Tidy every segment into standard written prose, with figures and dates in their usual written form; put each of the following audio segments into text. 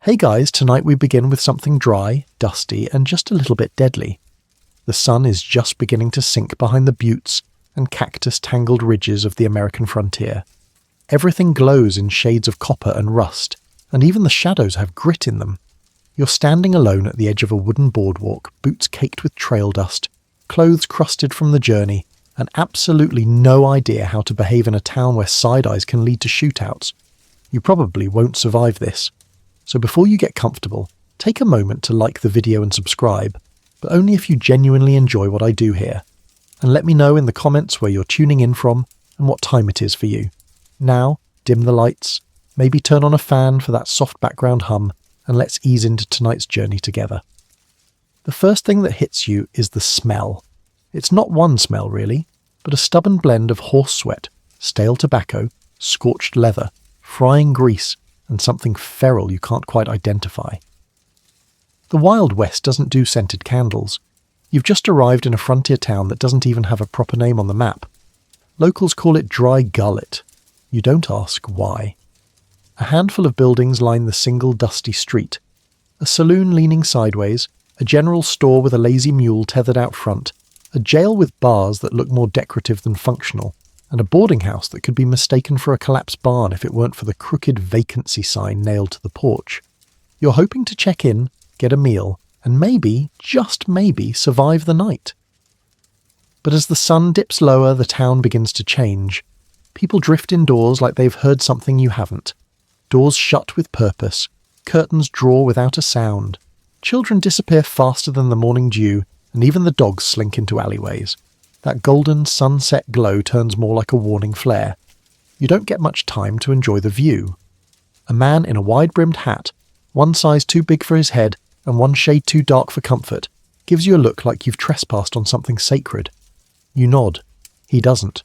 Hey guys, tonight we begin with something dry, dusty, and just a little bit deadly. The sun is just beginning to sink behind the buttes and cactus-tangled ridges of the American frontier. Everything glows in shades of copper and rust, and even the shadows have grit in them. You're standing alone at the edge of a wooden boardwalk, boots caked with trail dust, clothes crusted from the journey, and absolutely no idea how to behave in a town where side-eyes can lead to shootouts. You probably won't survive this. So before you get comfortable, take a moment to like the video and subscribe, but only if you genuinely enjoy what I do here. And let me know in the comments where you're tuning in from and what time it is for you. Now, dim the lights, maybe turn on a fan for that soft background hum, and let's ease into tonight's journey together. The first thing that hits you is the smell. It's not one smell really, but a stubborn blend of horse sweat, stale tobacco, scorched leather, frying grease, and something feral you can't quite identify. The Wild West doesn't do scented candles. You've just arrived in a frontier town that doesn't even have a proper name on the map. Locals call it Dry Gullet. You don't ask why. A handful of buildings line the single dusty street. A saloon leaning sideways, a general store with a lazy mule tethered out front, a jail with bars that look more decorative than functional, and a boarding house that could be mistaken for a collapsed barn if it weren't for the crooked vacancy sign nailed to the porch. You're hoping to check in, get a meal, and maybe, just maybe, survive the night. But as the sun dips lower, the town begins to change. People drift indoors like they've heard something you haven't. Doors shut with purpose, curtains draw without a sound. Children disappear faster than the morning dew, and even the dogs slink into alleyways. That golden sunset glow turns more like a warning flare. You don't get much time to enjoy the view. A man in a wide-brimmed hat, one size too big for his head and one shade too dark for comfort, gives you a look like you've trespassed on something sacred. You nod. He doesn't.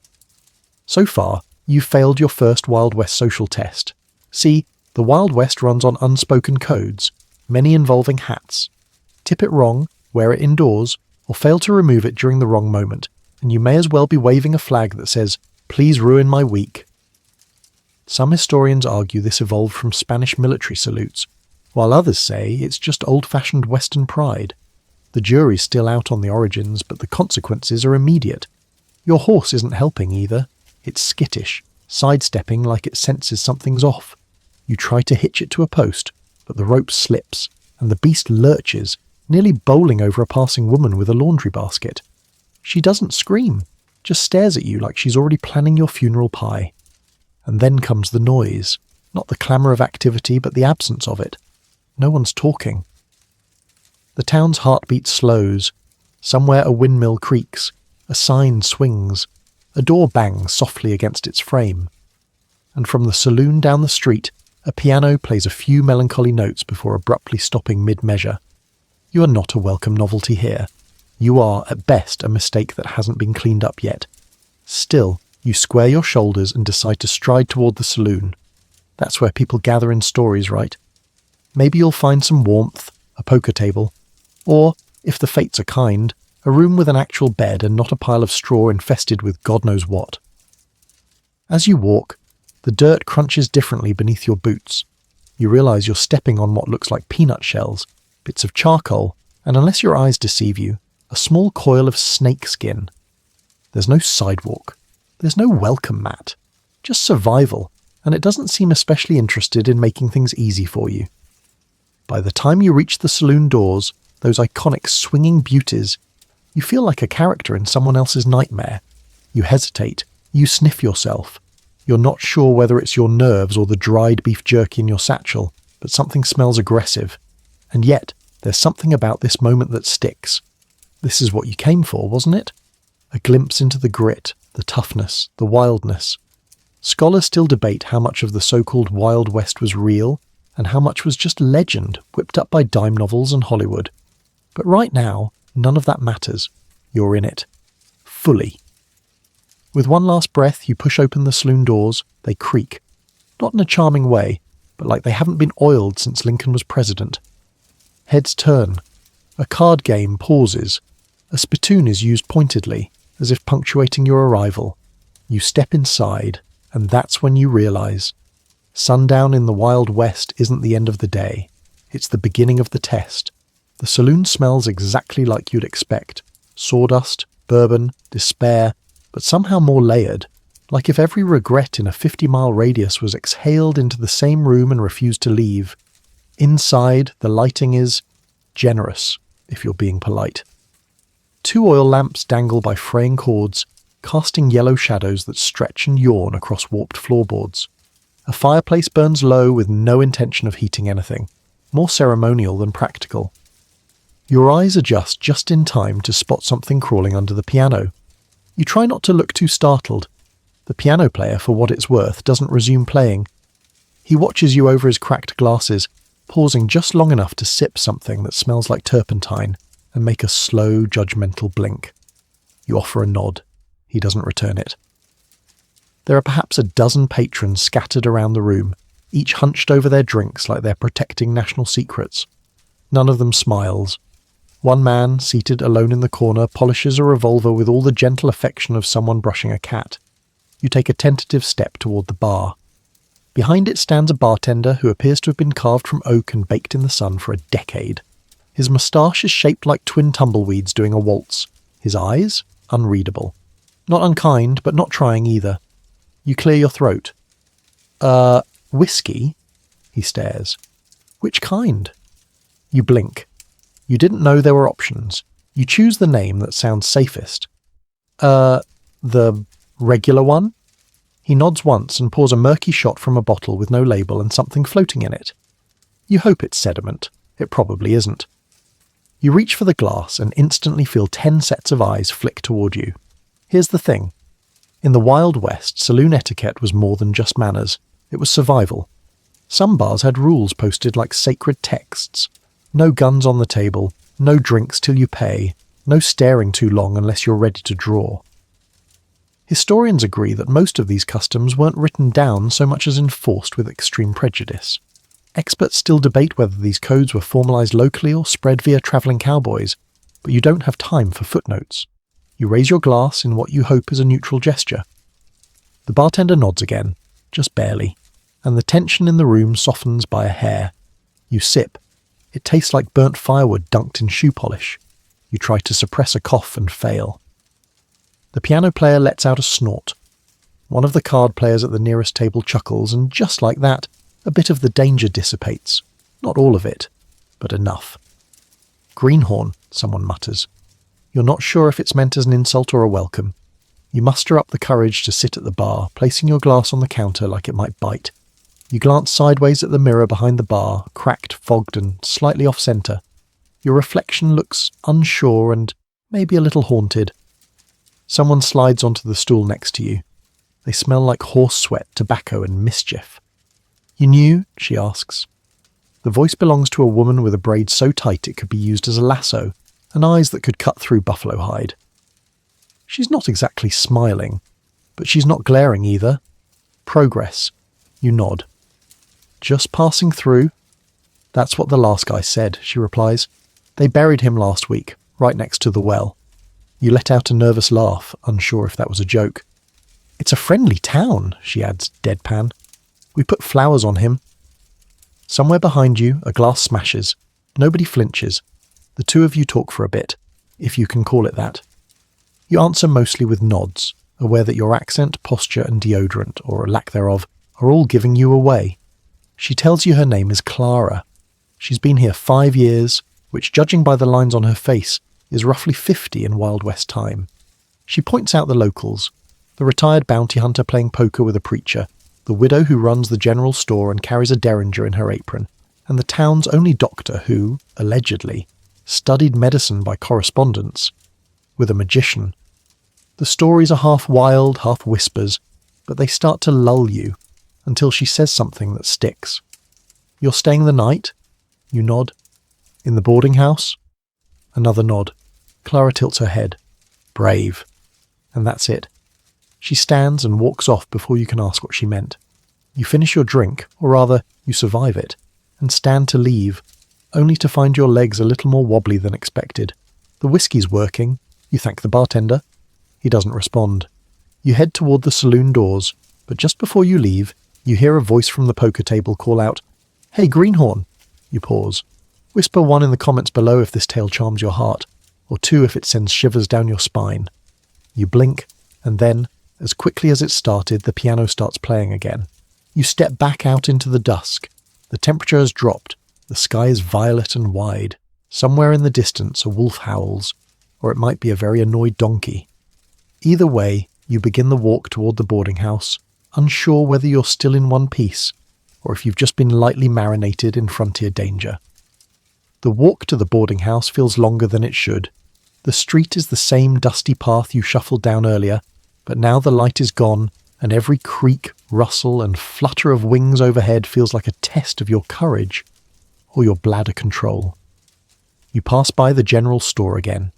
So far, you've failed your first Wild West social test. See, the Wild West runs on unspoken codes, many involving hats. Tip it wrong, wear it indoors, or fail to remove it during the wrong moment, and you may as well be waving a flag that says, "Please ruin my week." Some historians argue this evolved from Spanish military salutes, while others say it's just old-fashioned Western pride. The jury's still out on the origins, but the consequences are immediate. Your horse isn't helping either. It's skittish, sidestepping like it senses something's off. You try to hitch it to a post, but the rope slips, and the beast lurches, nearly bowling over a passing woman with a laundry basket. She doesn't scream, just stares at you like she's already planning your funeral pie. And then comes the noise, not the clamour of activity but the absence of it. No one's talking. The town's heartbeat slows. Somewhere a windmill creaks, a sign swings, a door bangs softly against its frame. And from the saloon down the street, a piano plays a few melancholy notes before abruptly stopping mid-measure. You are not a welcome novelty here. You are, at best, a mistake that hasn't been cleaned up yet. Still, you square your shoulders and decide to stride toward the saloon. That's where people gather in stories, right? Maybe you'll find some warmth, a poker table, or, if the fates are kind, a room with an actual bed and not a pile of straw infested with God knows what. As you walk, the dirt crunches differently beneath your boots. You realise you're stepping on what looks like peanut shells, bits of charcoal, and unless your eyes deceive you, a small coil of snake skin. There's no sidewalk. There's no welcome mat. Just survival, and it doesn't seem especially interested in making things easy for you. By the time you reach the saloon doors, those iconic swinging beauties, you feel like a character in someone else's nightmare. You hesitate. You sniff yourself. You're not sure whether it's your nerves or the dried beef jerky in your satchel, but something smells aggressive. And yet, there's something about this moment that sticks. This is what you came for, wasn't it? A glimpse into the grit, the toughness, the wildness. Scholars still debate how much of the so-called Wild West was real and how much was just legend whipped up by dime novels and Hollywood. But right now, none of that matters. You're in it. Fully. With one last breath, you push open the saloon doors. They creak. Not in a charming way, but like they haven't been oiled since Lincoln was president. Heads turn. A card game pauses. A spittoon is used pointedly, as if punctuating your arrival. You step inside, and that's when you realise. Sundown in the Wild West isn't the end of the day. It's the beginning of the test. The saloon smells exactly like you'd expect. Sawdust, bourbon, despair, but somehow more layered. Like if every regret in a 50-mile radius was exhaled into the same room and refused to leave. Inside, the lighting is generous, if you're being polite. 2 oil lamps dangle by fraying cords, casting yellow shadows that stretch and yawn across warped floorboards. A fireplace burns low with no intention of heating anything, more ceremonial than practical. Your eyes adjust just in time to spot something crawling under the piano. You try not to look too startled. The piano player, for what it's worth, doesn't resume playing. He watches you over his cracked glasses, pausing just long enough to sip something that smells like turpentine and make a slow, judgmental blink. You offer a nod. He doesn't return it. There are perhaps a dozen patrons scattered around the room, each hunched over their drinks like they're protecting national secrets. None of them smiles. One man, seated alone in the corner, polishes a revolver with all the gentle affection of someone brushing a cat. You take a tentative step toward the bar. Behind it stands a bartender who appears to have been carved from oak and baked in the sun for a decade. His moustache is shaped like twin tumbleweeds doing a waltz. His eyes? Unreadable. Not unkind, but not trying either. You clear your throat. Whiskey? He stares. Which kind? You blink. You didn't know there were options. You choose the name that sounds safest. The regular one? He nods once and pours a murky shot from a bottle with no label and something floating in it. You hope it's sediment. It probably isn't. You reach for the glass and instantly feel 10 sets of eyes flick toward you. Here's the thing. In the Wild West, saloon etiquette was more than just manners. It was survival. Some bars had rules posted like sacred texts. No guns on the table, no drinks till you pay, no staring too long unless you're ready to draw. Historians agree that most of these customs weren't written down so much as enforced with extreme prejudice. Experts still debate whether these codes were formalised locally or spread via travelling cowboys, but you don't have time for footnotes. You raise your glass in what you hope is a neutral gesture. The bartender nods again, just barely, and the tension in the room softens by a hair. You sip. It tastes like burnt firewood dunked in shoe polish. You try to suppress a cough and fail. The piano player lets out a snort. One of the card players at the nearest table chuckles, and just like that, a bit of the danger dissipates. Not all of it, but enough. Greenhorn, someone mutters. You're not sure if it's meant as an insult or a welcome. You muster up the courage to sit at the bar, placing your glass on the counter like it might bite. You glance sideways at the mirror behind the bar, cracked, fogged, and slightly off-centre. Your reflection looks unsure and maybe a little haunted. Someone slides onto the stool next to you. They smell like horse sweat, tobacco, and mischief. You knew? She asks. The voice belongs to a woman with a braid so tight it could be used as a lasso, and eyes that could cut through buffalo hide. She's not exactly smiling, but she's not glaring either. Progress. You nod. Just passing through? That's what the last guy said, she replies. They buried him last week, right next to the well. You let out a nervous laugh, unsure if that was a joke. It's a friendly town, she adds, deadpan. We put flowers on him. Somewhere behind you, a glass smashes. Nobody flinches. The two of you talk for a bit, if you can call it that. You answer mostly with nods, aware that your accent, posture and deodorant, or a lack thereof, are all giving you away. She tells you her name is Clara. She's been here 5 years, which, judging by the lines on her face, is roughly 50 in Wild West time. She points out the locals, the retired bounty hunter playing poker with a preacher, the widow who runs the general store and carries a derringer in her apron, and the town's only doctor who, allegedly, studied medicine by correspondence with a magician. The stories are half wild, half whispers, but they start to lull you until she says something that sticks. You're staying the night? You nod. In the boarding house? Another nod. Clara tilts her head. Brave. And that's it. She stands and walks off before you can ask what she meant. You finish your drink, or rather, you survive it, and stand to leave, only to find your legs a little more wobbly than expected. The whiskey's working. You thank the bartender. He doesn't respond. You head toward the saloon doors, but just before you leave, you hear a voice from the poker table call out, "Hey, Greenhorn!" You pause. Whisper 1 in the comments below if this tale charms your heart, or 2 if it sends shivers down your spine. You blink, and then, as quickly as it started, the piano starts playing again. You step back out into the dusk. The temperature has dropped. The sky is violet and wide. Somewhere in the distance a wolf howls, or it might be a very annoyed donkey. Either way, you begin the walk toward the boarding house, unsure whether you're still in one piece, or if you've just been lightly marinated in frontier danger. The walk to the boarding house feels longer than it should. The street is the same dusty path you shuffled down earlier, but now the light is gone, and every creak, rustle, and flutter of wings overhead feels like a test of your courage, or your bladder control. You pass by the general store again.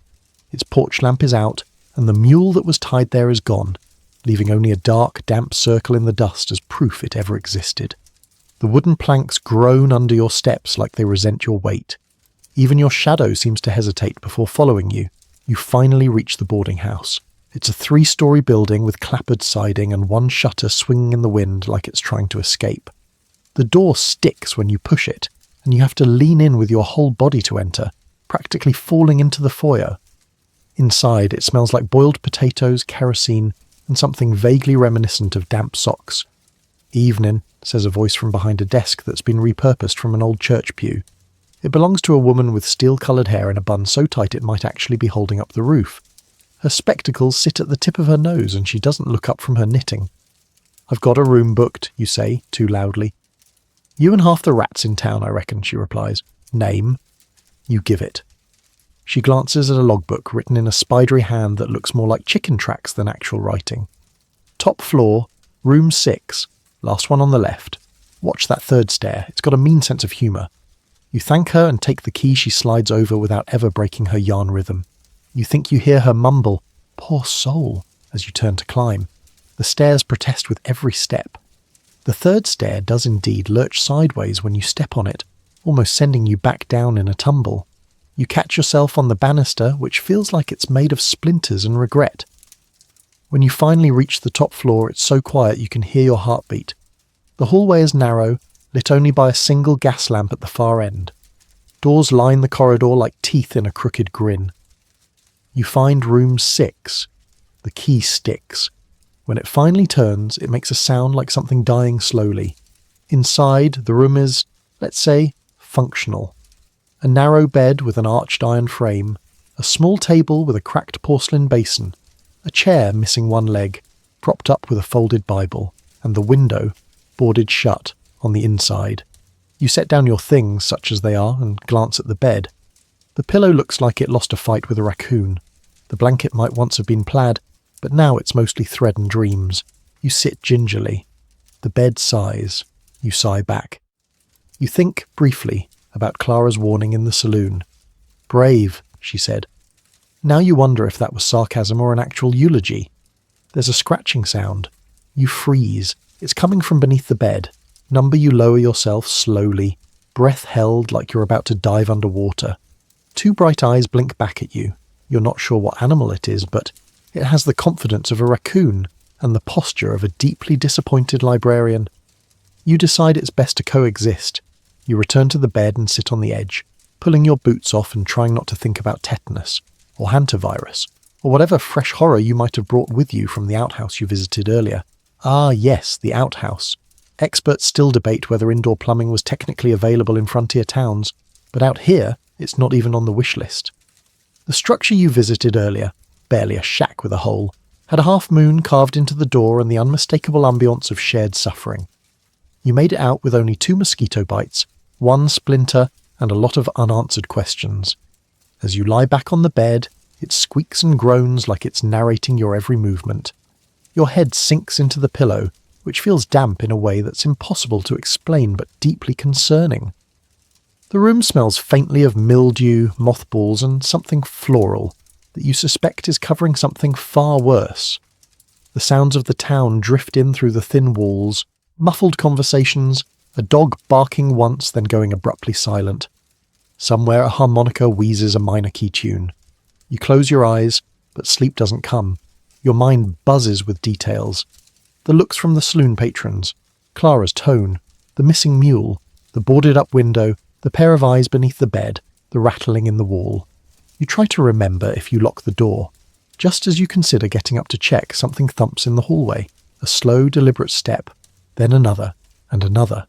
Its porch lamp is out, and the mule that was tied there is gone, leaving only a dark, damp circle in the dust as proof it ever existed. The wooden planks groan under your steps like they resent your weight. Even your shadow seems to hesitate before following you. You finally reach the boarding house. It's a 3-story building with clapboard siding and one shutter swinging in the wind like it's trying to escape. The door sticks when you push it, and you have to lean in with your whole body to enter, practically falling into the foyer. Inside, it smells like boiled potatoes, kerosene, and something vaguely reminiscent of damp socks. "Evening," says a voice from behind a desk that's been repurposed from an old church pew. It belongs to a woman with steel-coloured hair in a bun so tight it might actually be holding up the roof. Her spectacles sit at the tip of her nose and she doesn't look up from her knitting. "I've got a room booked," you say, too loudly. "You and half the rats in town, I reckon," she replies. "Name?" You give it. She glances at a logbook written in a spidery hand that looks more like chicken tracks than actual writing. "Top floor, room 6, last one on the left. Watch that third stair, it's got a mean sense of humour." You thank her and take the key she slides over without ever breaking her yarn rhythm. You think you hear her mumble, "Poor soul," as you turn to climb. The stairs protest with every step. The third stair does indeed lurch sideways when you step on it, almost sending you back down in a tumble. You catch yourself on the banister, which feels like it's made of splinters and regret. When you finally reach the top floor, it's so quiet you can hear your heartbeat. The hallway is narrow, lit only by a single gas lamp at the far end. Doors line the corridor like teeth in a crooked grin. You find room 6. The key sticks. When it finally turns, it makes a sound like something dying slowly. Inside, the room is, let's say, functional. A narrow bed with an arched iron frame, a small table with a cracked porcelain basin, a chair missing one leg, propped up with a folded Bible, and the window, boarded shut, on the inside. You set down your things, such as they are, and glance at the bed. The pillow looks like it lost a fight with a raccoon. The blanket might once have been plaid, but now it's mostly thread and dreams. You sit gingerly. The bed sighs. You sigh back. You think, briefly, about Clara's warning in the saloon. "Brave," she said. Now you wonder if that was sarcasm or an actual eulogy. There's a scratching sound. You freeze. It's coming from beneath the bed. Number you lower yourself slowly, breath held like you're about to dive underwater. 2 bright eyes blink back at you. You're not sure what animal it is, but it has the confidence of a raccoon and the posture of a deeply disappointed librarian. You decide it's best to coexist. You return to the bed and sit on the edge, pulling your boots off and trying not to think about tetanus, or hantavirus, or whatever fresh horror you might have brought with you from the outhouse you visited earlier. Ah yes, the outhouse. Experts still debate whether indoor plumbing was technically available in frontier towns, but out here, it's not even on the wish list. The structure you visited earlier, barely a shack with a hole, had a half-moon carved into the door and the unmistakable ambience of shared suffering. You made it out with only 2 mosquito bites, 1 splinter, and a lot of unanswered questions. As you lie back on the bed, it squeaks and groans like it's narrating your every movement. Your head sinks into the pillow, which feels damp in a way that's impossible to explain but deeply concerning. The room smells faintly of mildew, mothballs, and something floral that you suspect is covering something far worse. The sounds of the town drift in through the thin walls, muffled conversations, a dog barking once then going abruptly silent. Somewhere a harmonica wheezes a minor key tune. You close your eyes, but sleep doesn't come. Your mind buzzes with details. The looks from the saloon patrons, Clara's tone, the missing mule, the boarded-up window, The pair of eyes beneath the bed, the rattling in the wall. You try to remember if you lock the door. Just as you consider getting up to check, something thumps in the hallway. A slow, deliberate step, then another, and another.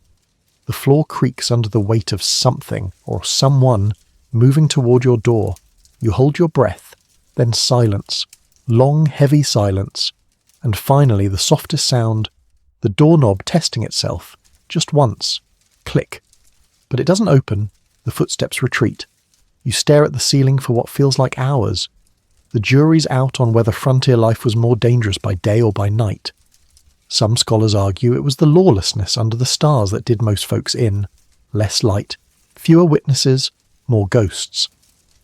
The floor creaks under the weight of something, or someone, moving toward your door. You hold your breath, then silence. Long, heavy silence. And finally the softest sound, the doorknob testing itself, just once. Click. But it doesn't open. The footsteps retreat. You stare at the ceiling for what feels like hours. The jury's out on whether frontier life was more dangerous by day or by night. Some scholars argue it was the lawlessness under the stars that did most folks in. Less light, fewer witnesses, more ghosts.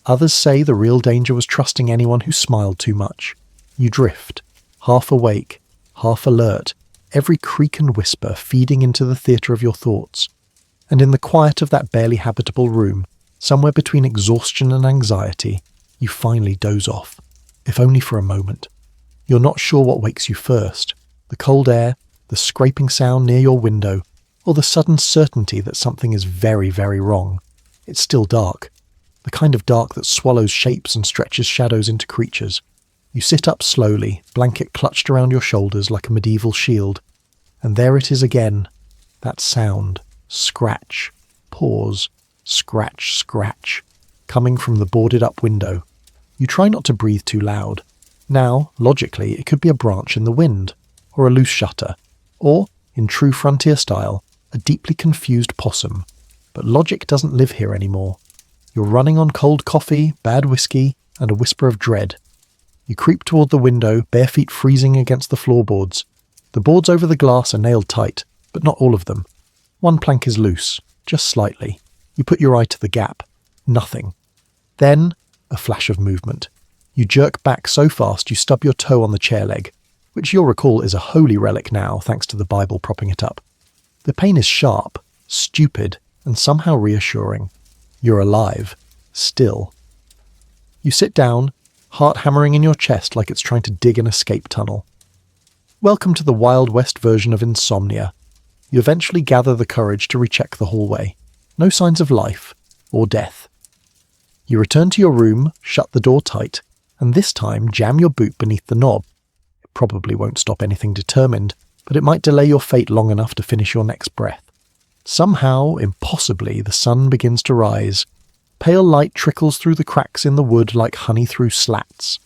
Others say the real danger was trusting anyone who smiled too much. You drift, half awake, half alert, every creak and whisper feeding into the theatre of your thoughts. And in the quiet of that barely habitable room, somewhere between exhaustion and anxiety, you finally doze off, if only for a moment. You're not sure what wakes you first, the cold air, the scraping sound near your window, or the sudden certainty that something is very, very wrong. It's still dark, the kind of dark that swallows shapes and stretches shadows into creatures. You sit up slowly, blanket clutched around your shoulders like a medieval shield, and there it is again, that sound, scratch, pause, scratch, scratch, coming from the boarded-up window. You try not to breathe too loud. Now, logically, it could be a branch in the wind, or a loose shutter, or, in true frontier style, a deeply confused possum. But logic doesn't live here anymore. You're running on cold coffee, bad whiskey, and a whisper of dread. You creep toward the window, bare feet freezing against the floorboards. The boards over the glass are nailed tight, but not all of them. One plank is loose, just slightly. You put your eye to the gap. Nothing. Then, a flash of movement. You jerk back so fast you stub your toe on the chair leg, which you'll recall is a holy relic now thanks to the Bible propping it up. The pain is sharp, stupid, and somehow reassuring. You're alive. Still. You sit down, heart hammering in your chest like it's trying to dig an escape tunnel. Welcome to the Wild West version of insomnia. You eventually gather the courage to recheck the hallway. No signs of life or death. You return to your room, shut the door tight, and this time jam your boot beneath the knob. It probably won't stop anything determined, but it might delay your fate long enough to finish your next breath. Somehow, impossibly, the sun begins to rise. Pale light trickles through the cracks in the wood like honey through slats.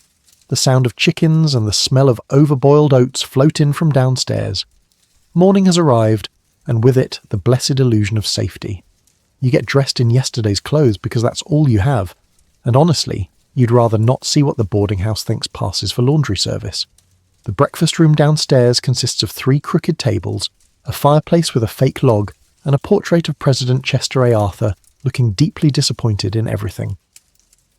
The sound of chickens and the smell of overboiled oats float in from downstairs. Morning has arrived, and with it the blessed illusion of safety. You get dressed in yesterday's clothes because that's all you have, and honestly, you'd rather not see what the boarding house thinks passes for laundry service. The breakfast room downstairs consists of 3 crooked tables, a fireplace with a fake log, and a portrait of President Chester A. Arthur looking deeply disappointed in everything.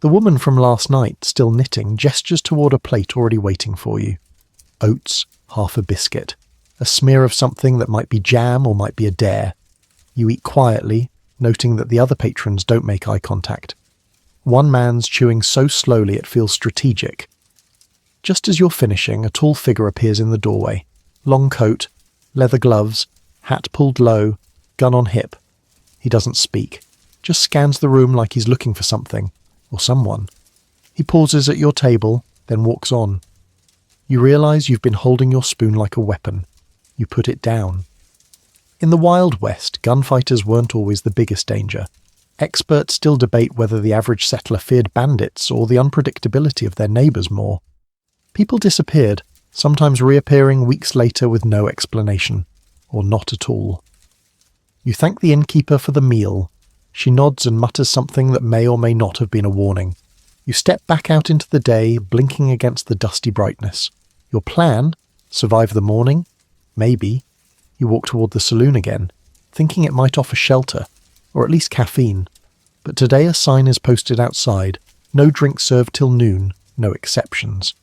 The woman from last night, still knitting, gestures toward a plate already waiting for you. Oats, half a biscuit, a smear of something that might be jam or might be a dare. You eat quietly, noting that the other patrons don't make eye contact. One man's chewing so slowly it feels strategic. Just as you're finishing, a tall figure appears in the doorway. Long coat, leather gloves, hat pulled low, gun on hip. He doesn't speak, just scans the room like he's looking for something, or someone. He pauses at your table, then walks on. You realise you've been holding your spoon like a weapon. You put it down. In the Wild West, gunfighters weren't always the biggest danger. Experts still debate whether the average settler feared bandits or the unpredictability of their neighbours more. People disappeared, sometimes reappearing weeks later with no explanation, or not at all. You thank the innkeeper for the meal. She nods and mutters something that may or may not have been a warning. You step back out into the day, blinking against the dusty brightness. Your plan? Survive the morning? Maybe. You walk toward the saloon again, thinking it might offer shelter, or at least caffeine. But today a sign is posted outside, no drink served till noon, no exceptions.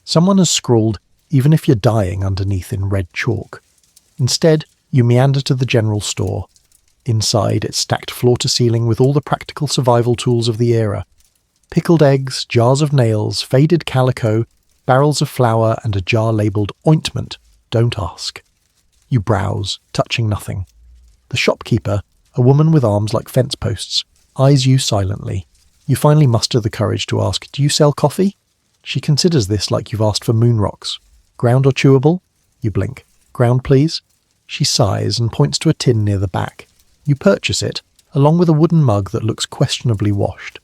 Someone has scrawled, even if you're dying, underneath in red chalk. Instead, you meander to the general store. Inside, it's stacked floor to ceiling with all the practical survival tools of the era. Pickled eggs, jars of nails, faded calico, barrels of flour, and a jar labelled ointment. Don't ask. You browse, touching nothing. The shopkeeper, A woman with arms like fence posts eyes you silently. You finally muster the courage to ask, "Do you sell coffee?" She considers this like you've asked for moon rocks. "Ground or chewable?" You blink. "Ground, please." She sighs and points to a tin near the back. You purchase it, along with a wooden mug that looks questionably washed.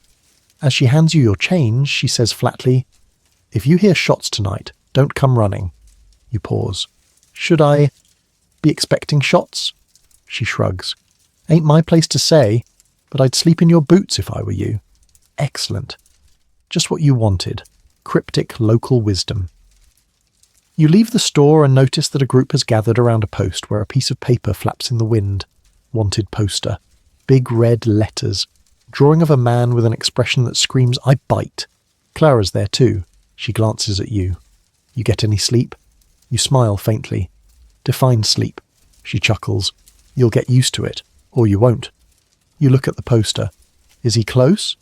As she hands you your change, she says flatly, "If you hear shots tonight, don't come running." You pause. "Should I be expecting shots?" She shrugs. "Ain't my place to say, but I'd sleep in your boots if I were you." Excellent. Just what you wanted. Cryptic local wisdom. You leave the store and notice that a group has gathered around a post where a piece of paper flaps in the wind. Wanted poster. Big red letters. Drawing of a man with an expression that screams, "I bite." Clara's there too. She glances at you. You get any sleep? You smile faintly. Define sleep. She chuckles. You'll get used to it, or you won't. You look at the poster. Is he close?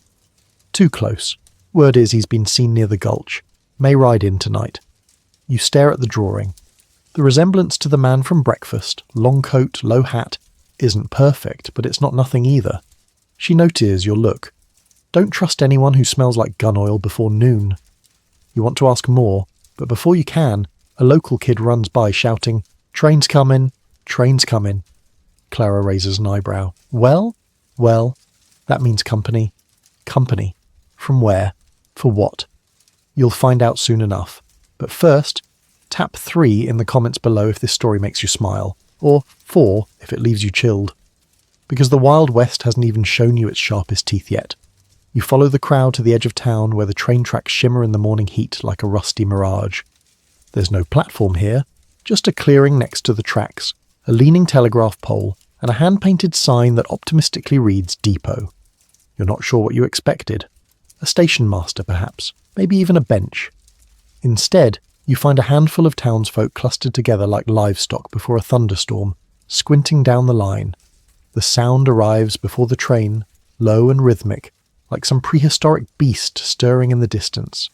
Too close. Word is he's been seen near the gulch. May ride in tonight. You stare at the drawing. The resemblance to the man from breakfast, long coat, low hat, isn't perfect, but it's not nothing either. She notices your look. Don't trust anyone who smells like gun oil before noon. You want to ask more, but before you can, a local kid runs by shouting, "Train's coming, train's coming." Clara raises an eyebrow. Well, that means company. Company. From where? For what? You'll find out soon enough. But first, tap 3 in the comments below if this story makes you smile, or 4 if it leaves you chilled. Because the Wild West hasn't even shown you its sharpest teeth yet. You follow the crowd to the edge of town where the train tracks shimmer in the morning heat like a rusty mirage. There's no platform here, just a clearing next to the tracks, a leaning telegraph pole, and a hand-painted sign that optimistically reads Depot. You're not sure what you expected. A station master, perhaps, maybe even a bench. Instead, you find a handful of townsfolk clustered together like livestock before a thunderstorm, squinting down the line. The sound arrives before the train, low and rhythmic, like some prehistoric beast stirring in the distance.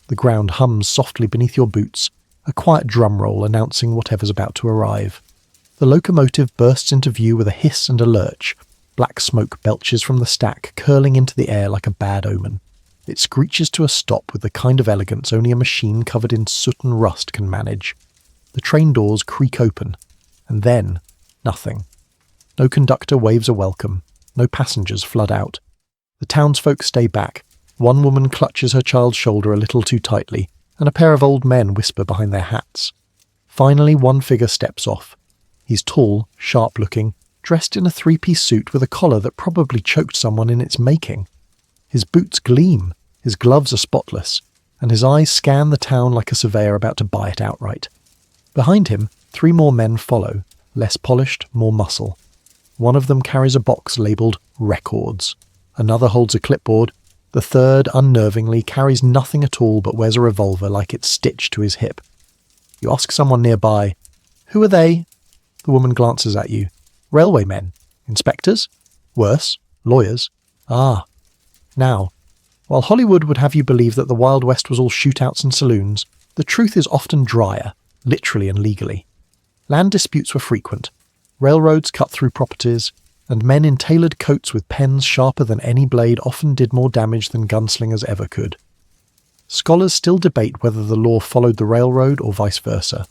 The ground hums softly beneath your boots, a quiet drum roll announcing whatever's about to arrive. The locomotive bursts into view with a hiss and a lurch. Black smoke belches from the stack, curling into the air like a bad omen. It screeches to a stop with the kind of elegance only a machine covered in soot and rust can manage. The train doors creak open, and then nothing. No conductor waves a welcome. No passengers flood out. The townsfolk stay back. One woman clutches her child's shoulder a little too tightly, and a pair of old men whisper behind their hats. Finally, one figure steps off. He's tall, sharp-looking, dressed in a 3-piece suit with a collar that probably choked someone in its making. His boots gleam, his gloves are spotless, and his eyes scan the town like a surveyor about to buy it outright. Behind him, 3 more men follow, less polished, more muscle. One of them carries a box labelled Records. Another holds a clipboard. The third, unnervingly, carries nothing at all but wears a revolver like it's stitched to his hip. You ask someone nearby, "Who are they?" The woman glances at you. "Railway men? Inspectors? Worse, lawyers." "Ah." Now, while Hollywood would have you believe that the Wild West was all shootouts and saloons, the truth is often drier, literally and legally. Land disputes were frequent. Railroads cut through properties, and men in tailored coats with pens sharper than any blade often did more damage than gunslingers ever could. Scholars still debate whether the law followed the railroad or vice versa.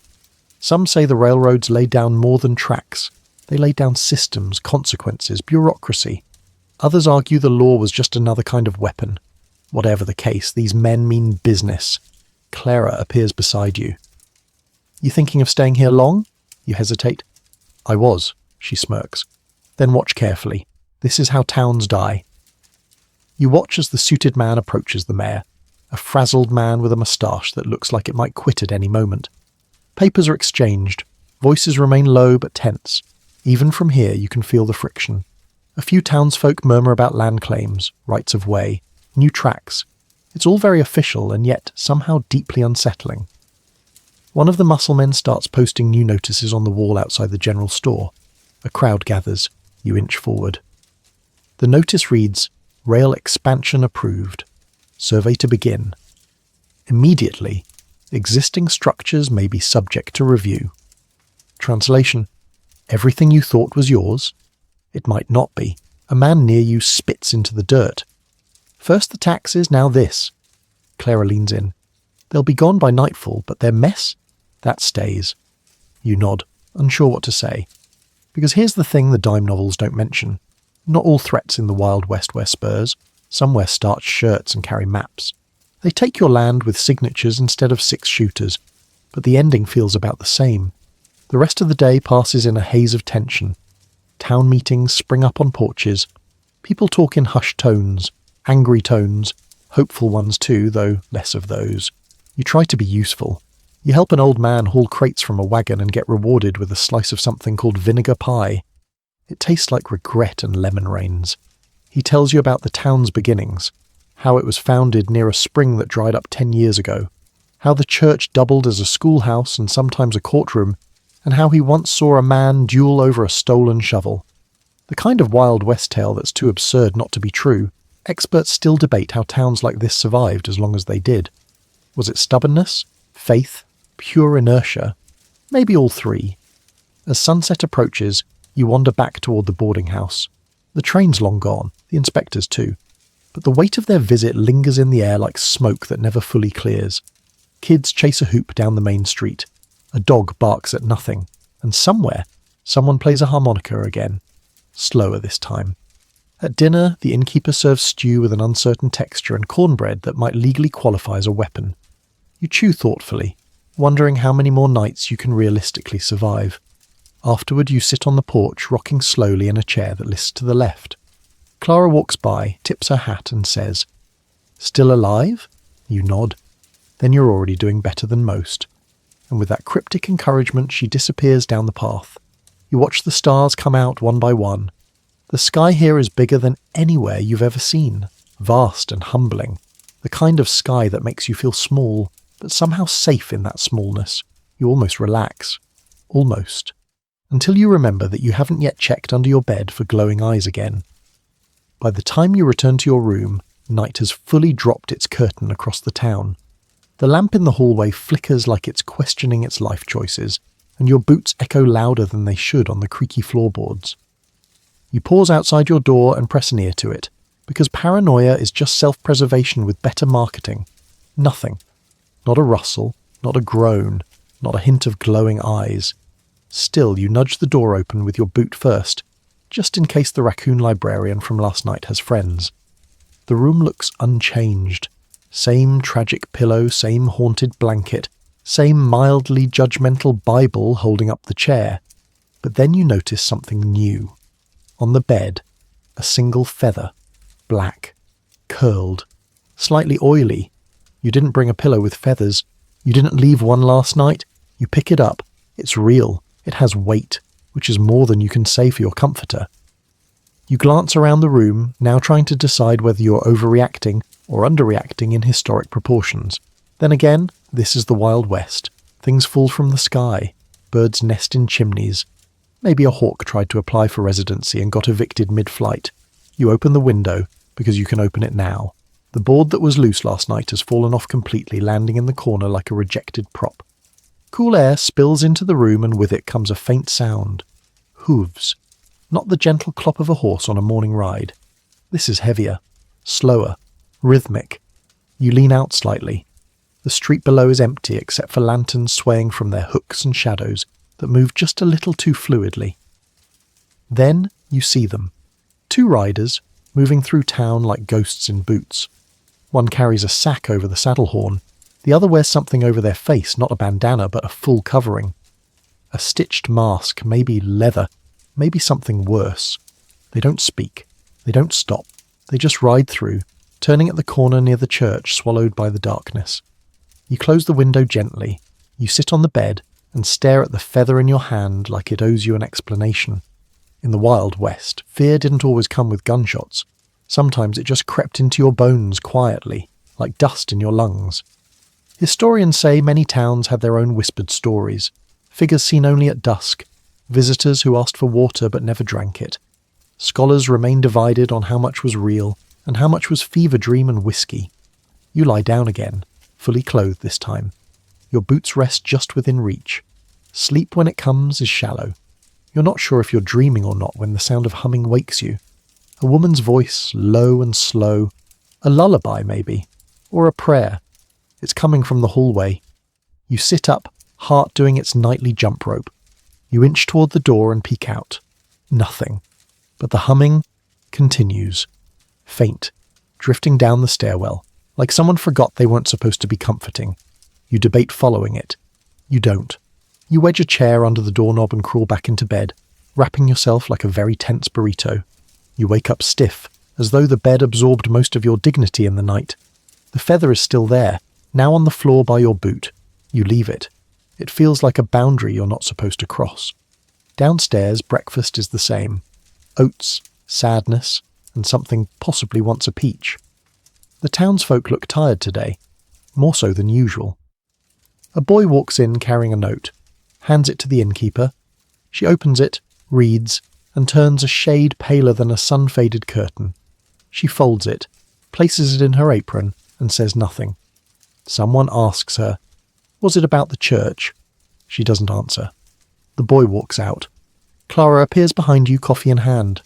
Some say the railroads laid down more than tracks. They laid down systems, consequences, bureaucracy. Others argue the law was just another kind of weapon. Whatever the case, these men mean business. Clara appears beside you. "You thinking of staying here long?" You hesitate. "I was," she smirks. "Then watch carefully. This is how towns die." You watch as the suited man approaches the mayor, a frazzled man with a moustache that looks like it might quit at any moment. Papers are exchanged. Voices remain low but tense. Even from here you can feel the friction. A few townsfolk murmur about land claims, rights of way, new tracks. It's all very official and yet somehow deeply unsettling. One of the muscle men starts posting new notices on the wall outside the general store. A crowd gathers. You inch forward. The notice reads, "Rail expansion approved. Survey to begin." Immediately, existing structures may be subject to review. Translation: everything you thought was yours It might not be. A man near you spits into the dirt. First the taxes, now this. Clara leans in. They'll be gone by nightfall, but their mess? That stays. You nod, unsure what to say. Because here's the thing the dime novels don't mention. Not all threats in the Wild West wear spurs. Some wear starched shirts and carry maps. They take your land with signatures instead of 6 shooters, but the ending feels about the same. The rest of the day passes in a haze of tension. Town meetings spring up on porches. People talk in hushed tones, angry tones, hopeful ones too, though less of those. You try to be useful. You help an old man haul crates from a wagon and get rewarded with a slice of something called vinegar pie. It tastes like regret and lemon rains. He tells you about the town's beginnings, how it was founded near a spring that dried up 10 years ago, how the church doubled as a schoolhouse and sometimes a courtroom, and how he once saw a man duel over a stolen shovel. The kind of Wild West tale that's too absurd not to be true. Experts still debate how towns like this survived as long as they did. Was it stubbornness? Faith? Pure inertia? Maybe all three. As sunset approaches, you wander back toward the boarding house. The train's long gone, the inspectors too. But the weight of their visit lingers in the air like smoke that never fully clears. Kids chase a hoop down the main street. A dog barks at nothing. And somewhere, someone plays a harmonica again. Slower this time. At dinner, the innkeeper serves stew with an uncertain texture and cornbread that might legally qualify as a weapon. You chew thoughtfully, wondering how many more nights you can realistically survive. Afterward, you sit on the porch, rocking slowly in a chair that lists to the left. Clara walks by, tips her hat and says, "Still alive?" You nod. Then you're already doing better than most. And with that cryptic encouragement, she disappears down the path. You watch the stars come out one by one. The sky here is bigger than anywhere you've ever seen. Vast and humbling. The kind of sky that makes you feel small, but somehow safe in that smallness. You almost relax. Almost. Until you remember that you haven't yet checked under your bed for glowing eyes again. By the time you return to your room, night has fully dropped its curtain across the town. The lamp in the hallway flickers like it's questioning its life choices, and your boots echo louder than they should on the creaky floorboards. You pause outside your door and press an ear to it, because paranoia is just self-preservation with better marketing. Nothing. Not a rustle, not a groan, not a hint of glowing eyes. Still, you nudge the door open with your boot first, just in case the raccoon librarian from last night has friends. The room looks unchanged. Same tragic pillow, same haunted blanket, same mildly judgmental Bible holding up the chair. But then you notice something new. On the bed, a single feather. Black. Curled. Slightly oily. You didn't bring a pillow with feathers. You didn't leave one last night. You pick it up. It's real. It has weight, which is more than you can say for your comforter. You glance around the room, now trying to decide whether you're overreacting or underreacting in historic proportions. Then again, this is the Wild West. Things fall from the sky. Birds nest in chimneys. Maybe a hawk tried to apply for residency and got evicted mid-flight. You open the window, because you can open it now. The board that was loose last night has fallen off completely, landing in the corner like a rejected prop. Cool air spills into the room, and with it comes a faint sound. Hooves. Not the gentle clop of a horse on a morning ride. This is heavier, slower, rhythmic. You lean out slightly. The street below is empty except for lanterns swaying from their hooks and shadows that move just a little too fluidly. Then you see them. 2 riders, moving through town like ghosts in boots. One carries a sack over the saddle horn. The other wears something over their face, not a bandana, but a full covering. A stitched mask, maybe leather, maybe something worse. They don't speak. They don't stop. They just ride through, turning at the corner near the church, swallowed by the darkness. You close the window gently. You sit on the bed and stare at the feather in your hand like it owes you an explanation. In the Wild West, fear didn't always come with gunshots. Sometimes it just crept into your bones quietly, like dust in your lungs. Historians say many towns had their own whispered stories, figures seen only at dusk, visitors who asked for water but never drank it. Scholars remain divided on how much was real and how much was fever dream and whiskey. You lie down again, fully clothed this time. Your boots rest just within reach. Sleep when it comes is shallow. You're not sure if you're dreaming or not when the sound of humming wakes you. A woman's voice, low and slow. A lullaby, maybe. Or a prayer. It's coming from the hallway. You sit up, heart doing its nightly jump rope. You inch toward the door and peek out. Nothing. But the humming continues. Faint, drifting down the stairwell, like someone forgot they weren't supposed to be comforting. You debate following it. You don't. You wedge a chair under the doorknob and crawl back into bed, wrapping yourself like a very tense burrito. You wake up stiff, as though the bed absorbed most of your dignity in the night. The feather is still there, now on the floor by your boot. You leave it. It feels like a boundary you're not supposed to cross. Downstairs, breakfast is the same. Oats, sadness, and something possibly wants a peach. The townsfolk look tired today, more so than usual. A boy walks in carrying a note, hands it to the innkeeper. She opens it, reads, and turns a shade paler than a sun-faded curtain. She folds it, places it in her apron, and says nothing. Someone asks her, "Was it about the church?" She doesn't answer. The boy walks out. Clara appears behind you, coffee in hand.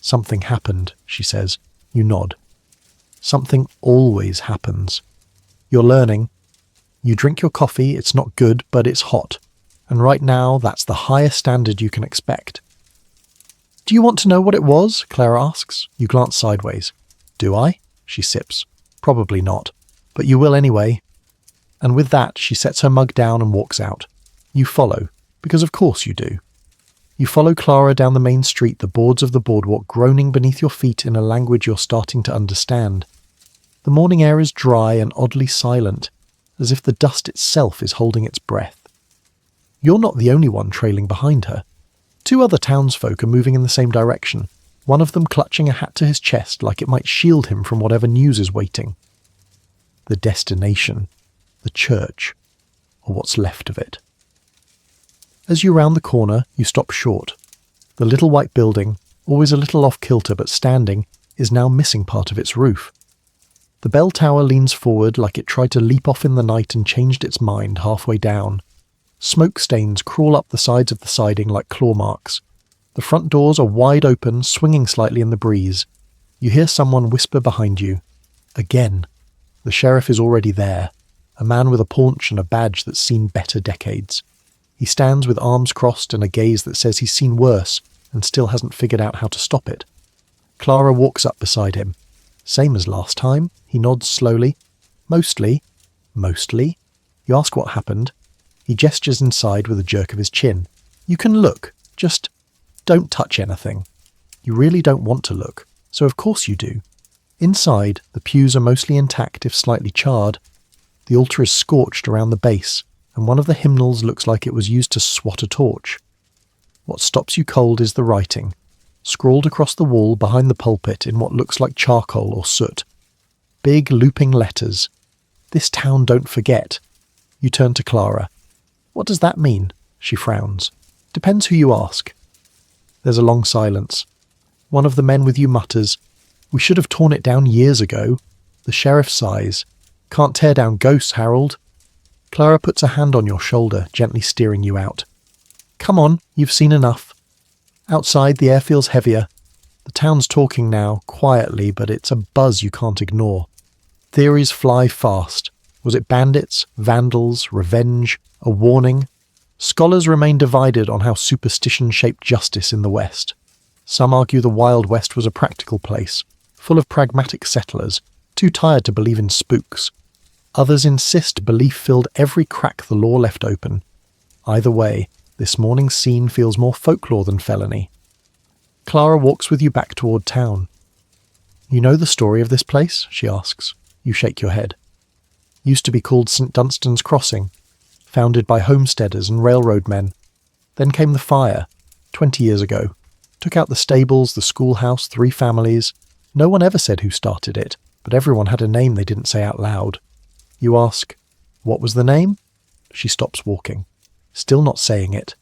"Something happened," she says. You nod. Something always happens. You're learning. You drink your coffee, it's not good, but it's hot. And right now, that's the highest standard you can expect. "Do you want to know what it was?" Clara asks. You glance sideways. "Do I?" She sips. "Probably not. But you will anyway." And with that, she sets her mug down and walks out. You follow, because of course you do. You follow Clara down the main street, the boards of the boardwalk groaning beneath your feet in a language you're starting to understand. The morning air is dry and oddly silent, as if the dust itself is holding its breath. You're not the only one trailing behind her. 2 other townsfolk are moving in the same direction, one of them clutching a hat to his chest like it might shield him from whatever news is waiting. The destination, the church, or what's left of it. As you round the corner, you stop short. The little white building, always a little off-kilter but standing, is now missing part of its roof. The bell tower leans forward like it tried to leap off in the night and changed its mind halfway down. Smoke stains crawl up the sides of the siding like claw marks. The front doors are wide open, swinging slightly in the breeze. You hear someone whisper behind you. Again. The sheriff is already there, a man with a paunch and a badge that's seen better decades. He stands with arms crossed and a gaze that says he's seen worse and still hasn't figured out how to stop it. Clara walks up beside him. Same as last time, he nods slowly. Mostly. You ask what happened. He gestures inside with a jerk of his chin. You can look, just don't touch anything. You really don't want to look, so of course you do. Inside, the pews are mostly intact if slightly charred. The altar is scorched around the base, and one of the hymnals looks like it was used to swat a torch. What stops you cold is the writing, scrawled across the wall behind the pulpit in what looks like charcoal or soot. Big looping letters. "This town don't forget." You turn to Clara. "What does that mean?" She frowns. "Depends who you ask." There's a long silence. One of the men with you mutters, "We should have torn it down years ago." The sheriff sighs. "Can't tear down ghosts, Harold." Clara puts a hand on your shoulder, gently steering you out. "Come on, you've seen enough." Outside, the air feels heavier. The town's talking now, quietly, but it's a buzz you can't ignore. Theories fly fast. Was it bandits, vandals, revenge, a warning? Scholars remain divided on how superstition shaped justice in the West. Some argue the Wild West was a practical place, full of pragmatic settlers, too tired to believe in spooks. Others insist belief filled every crack the law left open. Either way, this morning's scene feels more folklore than felony. Clara walks with you back toward town. "You know the story of this place?" she asks. You shake your head. Used to be called St. Dunstan's Crossing, founded by homesteaders and railroad men. Then came the fire, 20 years ago. Took out the stables, the schoolhouse, 3 families. No one ever said who started it, but everyone had a name they didn't say out loud. You ask, "What was the name?" She stops walking, still not saying it.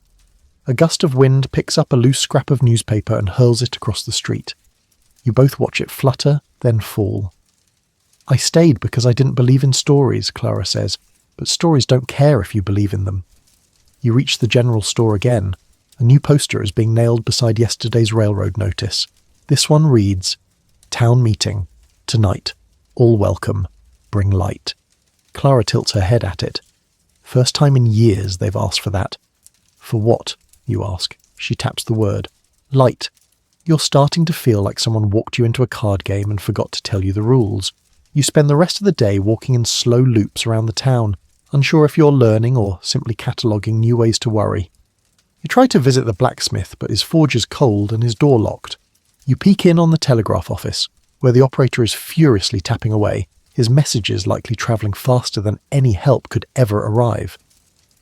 A gust of wind picks up a loose scrap of newspaper and hurls it across the street. You both watch it flutter, then fall. "I stayed because I didn't believe in stories," Clara says, "but stories don't care if you believe in them." You reach the general store again. A new poster is being nailed beside yesterday's railroad notice. This one reads, "Town meeting. Tonight. All welcome. Bring light." Clara tilts her head at it. First time in years they've asked for that. For what, you ask? She taps the word. Light. You're starting to feel like someone walked you into a card game and forgot to tell you the rules. You spend the rest of the day walking in slow loops around the town, unsure if you're learning or simply cataloguing new ways to worry. You try to visit the blacksmith, but his forge is cold and his door locked. You peek in on the telegraph office, where the operator is furiously tapping away, his messages likely travelling faster than any help could ever arrive.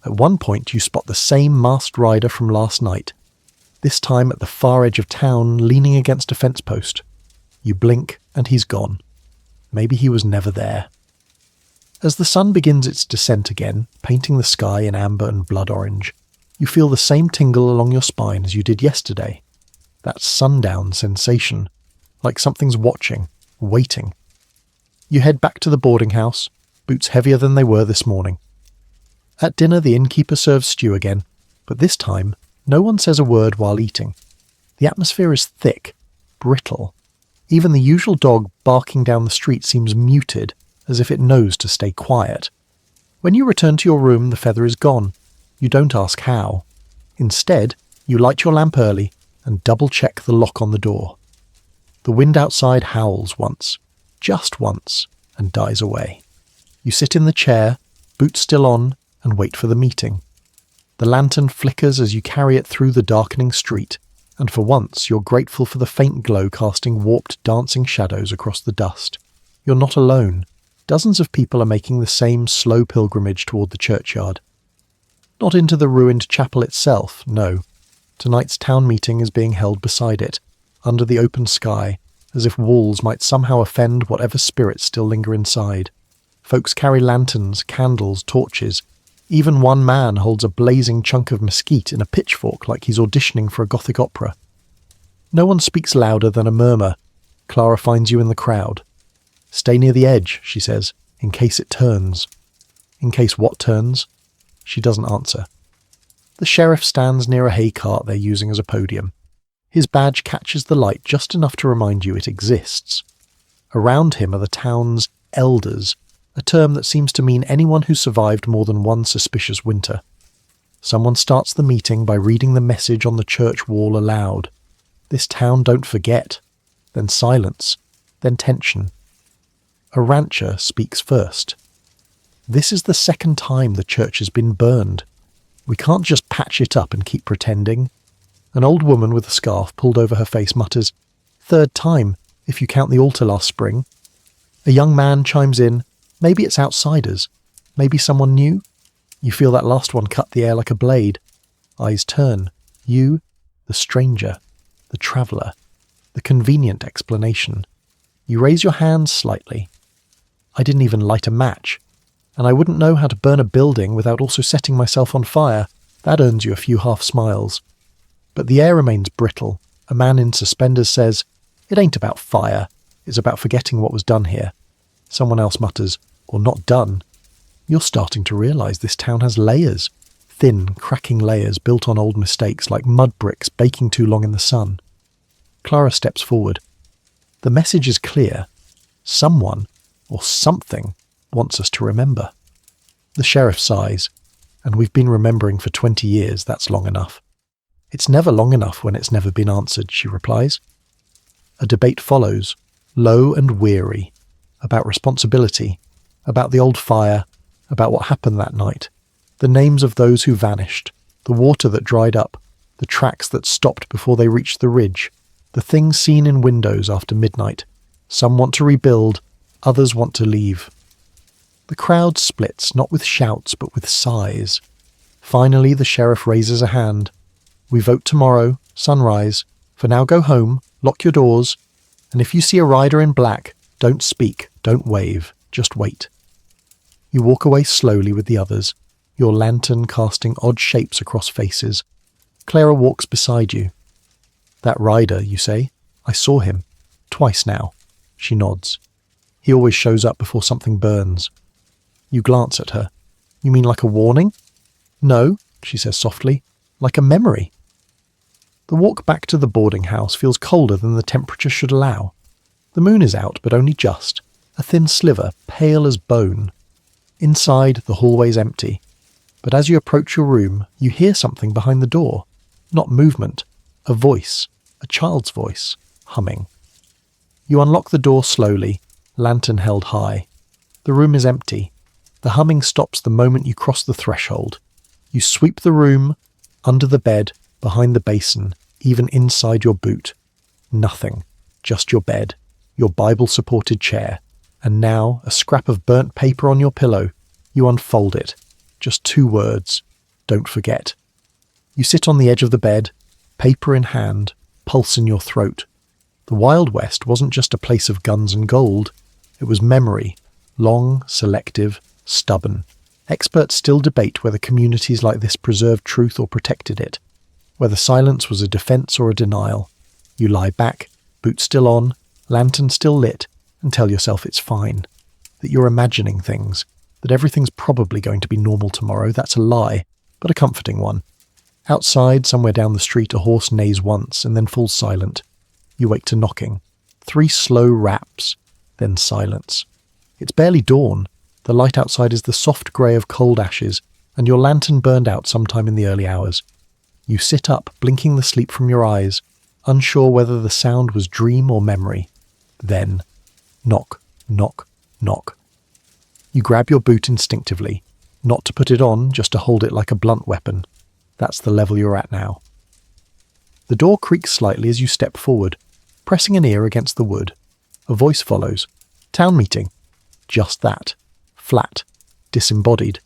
At one point you spot the same masked rider from last night, this time at the far edge of town, leaning against a fence post. You blink and he's gone. Maybe he was never there. As the sun begins its descent again, painting the sky in amber and blood orange, you feel the same tingle along your spine as you did yesterday. That sundown sensation, like something's watching, waiting. You head back to the boarding house, boots heavier than they were this morning. At dinner the innkeeper serves stew again, but this time no one says a word while eating. The atmosphere is thick, brittle. Even the usual dog barking down the street seems muted, as if it knows to stay quiet. When you return to your room, the feather is gone. You don't ask how. Instead, you light your lamp early and double-check the lock on the door. The wind outside howls once, just once, and dies away. You sit in the chair, boots still on, and wait for the meeting. The lantern flickers as you carry it through the darkening street, and for once you're grateful for the faint glow casting warped, dancing shadows across the dust. You're not alone. Dozens of people are making the same slow pilgrimage toward the churchyard. Not into the ruined chapel itself, no. Tonight's town meeting is being held beside it, under the open sky, as if walls might somehow offend whatever spirits still linger inside. Folks carry lanterns, candles, torches. Even one man holds a blazing chunk of mesquite in a pitchfork like he's auditioning for a Gothic opera. No one speaks louder than a murmur. Clara finds you in the crowd. "Stay near the edge," she says, "in case it turns." In case what turns? She doesn't answer. The sheriff stands near a hay cart they're using as a podium. His badge catches the light just enough to remind you it exists. Around him are the town's elders, a term that seems to mean anyone who survived more than one suspicious winter. Someone starts the meeting by reading the message on the church wall aloud. "This town don't forget." Then silence. Then tension. A rancher speaks first. "This is the second time the church has been burned. We can't just patch it up and keep pretending." An old woman with a scarf pulled over her face mutters, "Third time, if you count the altar last spring." A young man chimes in, "Maybe it's outsiders. Maybe someone new?" You feel that last one cut the air like a blade. Eyes turn. You, the stranger, the traveller, the convenient explanation. You raise your hands slightly. "I didn't even light a match. And I wouldn't know how to burn a building without also setting myself on fire. That earns you a few half smiles." But the air remains brittle. A man in suspenders says, "It ain't about fire. It's about forgetting what was done here." Someone else mutters, "Or not done." You're starting to realise this town has layers. Thin, cracking layers built on old mistakes like mud bricks baking too long in the sun. Clara steps forward. The message is clear. Someone, or something, wants us to remember. The sheriff sighs, and we've been remembering for 20 years, that's long enough. "It's never long enough when it's never been answered," she replies. A debate follows, low and weary, about responsibility, about the old fire, about what happened that night, the names of those who vanished, the water that dried up, the tracks that stopped before they reached the ridge, the things seen in windows after midnight. Some want to rebuild, others want to leave. The crowd splits, not with shouts, but with sighs. Finally, the sheriff raises a hand. "We vote tomorrow, sunrise. For now go home, lock your doors, and if you see a rider in black, don't speak, don't wave, just wait." You walk away slowly with the others, your lantern casting odd shapes across faces. Clara walks beside you. "That rider, you say? I saw him. Twice now." She nods. "He always shows up before something burns." You glance at her. "You mean like a warning?" "No," she says softly, "like a memory. The walk back to the boarding house feels colder than the temperature should allow. The moon is out, but only just, a thin sliver, pale as bone. Inside, the hallway's empty. But as you approach your room, you hear something behind the door. Not movement, a voice, a child's voice, humming. You unlock the door slowly, lantern held high. The room is empty. The humming stops the moment you cross the threshold. You sweep the room, under the bed, behind the basin, even inside your boot. Nothing, just your bed, your Bible-supported chair, and now a scrap of burnt paper on your pillow. You unfold it. Just 2 words. Don't forget. You sit on the edge of the bed, paper in hand, pulse in your throat. The Wild West wasn't just a place of guns and gold. It was memory, long, selective, stubborn. Experts still debate whether communities like this preserved truth or protected it, whether silence was a defense or a denial. You lie back, boot still on, lantern still lit, and tell yourself it's fine, that you're imagining things, that everything's probably going to be normal tomorrow. That's a lie, but a comforting one. Outside, somewhere down the street, a horse neighs once and then falls silent. You wake to knocking. 3 slow raps, then silence. It's barely dawn. The light outside is the soft grey of cold ashes, and your lantern burned out sometime in the early hours. You sit up, blinking the sleep from your eyes, unsure whether the sound was dream or memory. Then, knock, knock, knock. You grab your boot instinctively, not to put it on, just to hold it like a blunt weapon. That's the level you're at now. The door creaks slightly as you step forward, pressing an ear against the wood. A voice follows. Town meeting. Just that. Flat. Disembodied.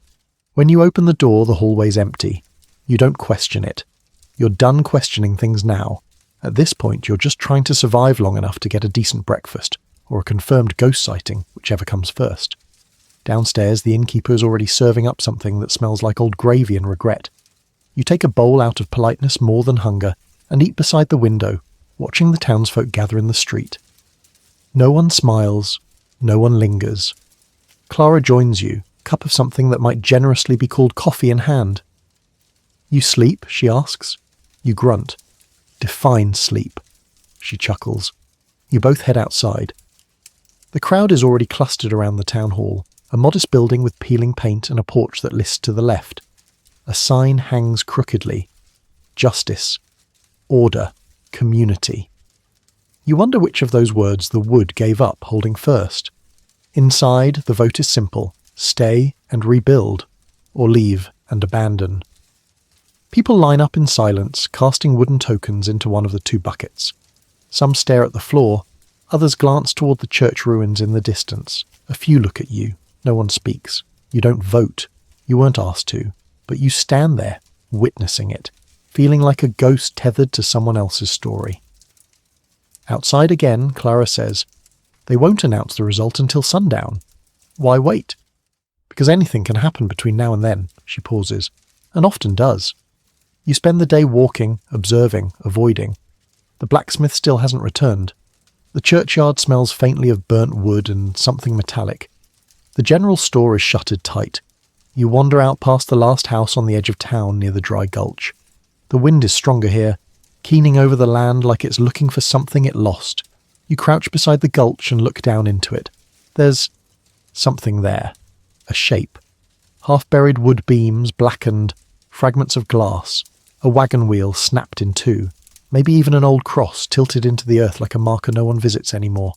When you open the door, the hallway's empty. You don't question it. You're done questioning things now. At this point, you're just trying to survive long enough to get a decent breakfast, or a confirmed ghost sighting, whichever comes first. Downstairs, the innkeeper is already serving up something that smells like old gravy and regret. You take a bowl out of politeness more than hunger, and eat beside the window, watching the townsfolk gather in the street. No one smiles, no one lingers. Clara joins you, cup of something that might generously be called coffee in hand. You sleep, she asks. You grunt. Define sleep. She chuckles. You both head outside. The crowd is already clustered around the town hall, a modest building with peeling paint and a porch that lists to the left. A sign hangs crookedly. Justice. Order. Community. You wonder which of those words the wood gave up holding first. Inside, the vote is simple. Stay and rebuild, or leave and abandon. People line up in silence, casting wooden tokens into one of the 2 buckets. Some stare at the floor, others glance toward the church ruins in the distance. A few look at you. No one speaks. You don't vote. You weren't asked to. But you stand there, witnessing it, feeling like a ghost tethered to someone else's story. Outside again, Clara says, they won't announce the result until sundown. Why wait? Because anything can happen between now and then, she pauses, and often does. You spend the day walking, observing, avoiding. The blacksmith still hasn't returned. The churchyard smells faintly of burnt wood and something metallic. The general store is shuttered tight. You wander out past the last house on the edge of town near the dry gulch. The wind is stronger here, keening over the land like it's looking for something it lost. You crouch beside the gulch and look down into it. There's something there. A shape. Half-buried wood beams, blackened, fragments of glass. A wagon wheel snapped in 2. Maybe even an old cross tilted into the earth like a marker no one visits anymore.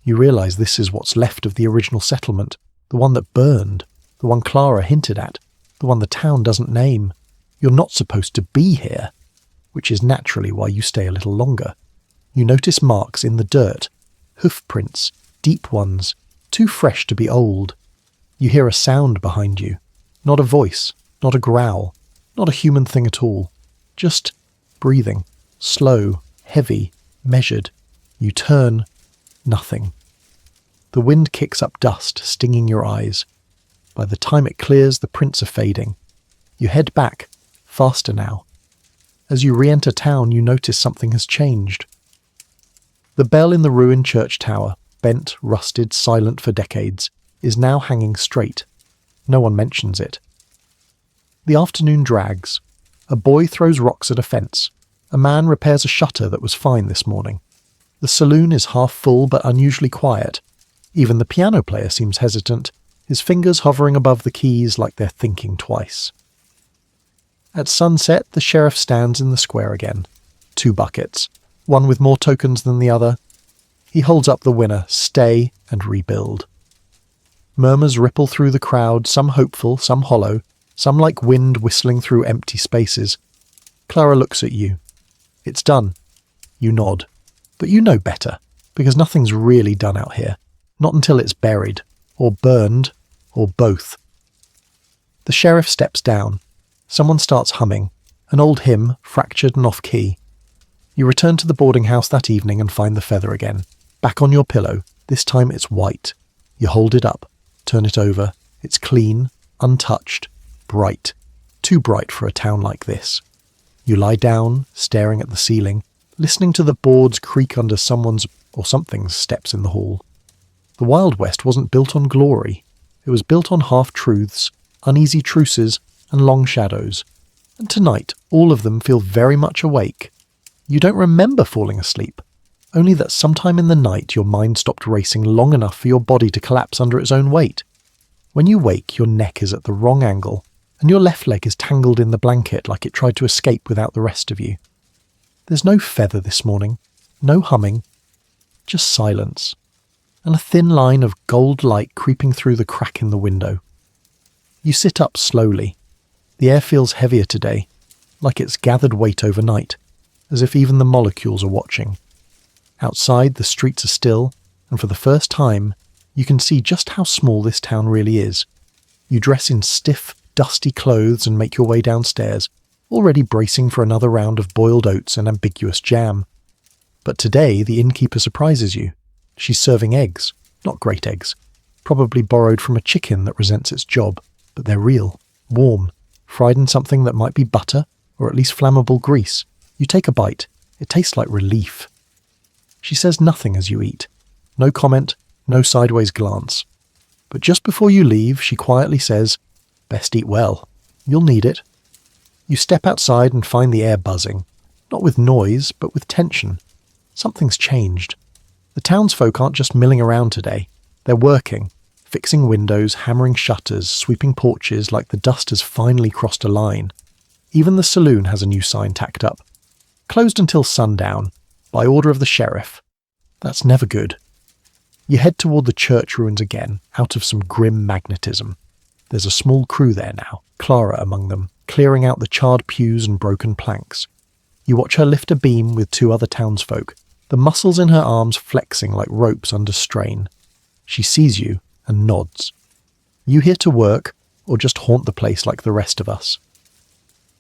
You realise this is what's left of the original settlement, the one that burned, the one Clara hinted at, the one the town doesn't name. You're not supposed to be here, which is naturally why you stay a little longer. You notice marks in the dirt, hoof prints, deep ones, too fresh to be old. You hear a sound behind you, not a voice, not a growl, not a human thing at all, just breathing, slow, heavy, measured. You turn, nothing. The wind kicks up dust, stinging your eyes. By the time it clears, the prints are fading. You head back, faster now. As you re-enter town, you notice something has changed. The bell in the ruined church tower, bent, rusted, silent for decades, is now hanging straight. No one mentions it. The afternoon drags. A boy throws rocks at a fence. A man repairs a shutter that was fine this morning. The saloon is half full but unusually quiet. Even the piano player seems hesitant, his fingers hovering above the keys like they're thinking twice. At sunset, the sheriff stands in the square again. 2 buckets, one with more tokens than the other. He holds up the winner, stay and rebuild. Murmurs ripple through the crowd, some hopeful, some hollow, some like wind whistling through empty spaces. Clara looks at you. It's done. You nod. But you know better, because nothing's really done out here. Not until it's buried, or burned, or both. The sheriff steps down. Someone starts humming, an old hymn, fractured and off-key. You return to the boarding house that evening and find the feather again. Back on your pillow. This time it's white. You hold it up, turn it over. It's clean, untouched, bright. Too bright for a town like this. You lie down, staring at the ceiling, listening to the boards creak under someone's or something's steps in the hall. The Wild West wasn't built on glory. It was built on half-truths, uneasy truces, and long shadows. And tonight, all of them feel very much awake. You don't remember falling asleep, only that sometime in the night your mind stopped racing long enough for your body to collapse under its own weight. When you wake, your neck is at the wrong angle, and your left leg is tangled in the blanket like it tried to escape without the rest of you. There's no feather this morning, no humming, just silence, and a thin line of gold light creeping through the crack in the window. You sit up slowly. The air feels heavier today, like it's gathered weight overnight, as if even the molecules are watching. Outside, the streets are still, and for the first time, you can see just how small this town really is. You dress in stiff, dusty clothes and make your way downstairs, already bracing for another round of boiled oats and ambiguous jam. But today, the innkeeper surprises you. She's serving eggs, not great eggs, probably borrowed from a chicken that resents its job, but they're real, warm, fried in something that might be butter, or at least flammable grease. You take a bite. It tastes like relief. She says nothing as you eat. No comment, no sideways glance. But just before you leave, she quietly says, "Best eat well. You'll need it." You step outside and find the air buzzing. Not with noise, but with tension. Something's changed. The townsfolk aren't just milling around today. They're working, fixing windows, hammering shutters, sweeping porches like the dust has finally crossed a line. Even the saloon has a new sign tacked up. Closed until sundown, by order of the sheriff. That's never good. You head toward the church ruins again, out of some grim magnetism. There's a small crew there now, Clara among them, clearing out the charred pews and broken planks. You watch her lift a beam with 2 other townsfolk, the muscles in her arms flexing like ropes under strain. She sees you and nods. You here to work, or just haunt the place like the rest of us?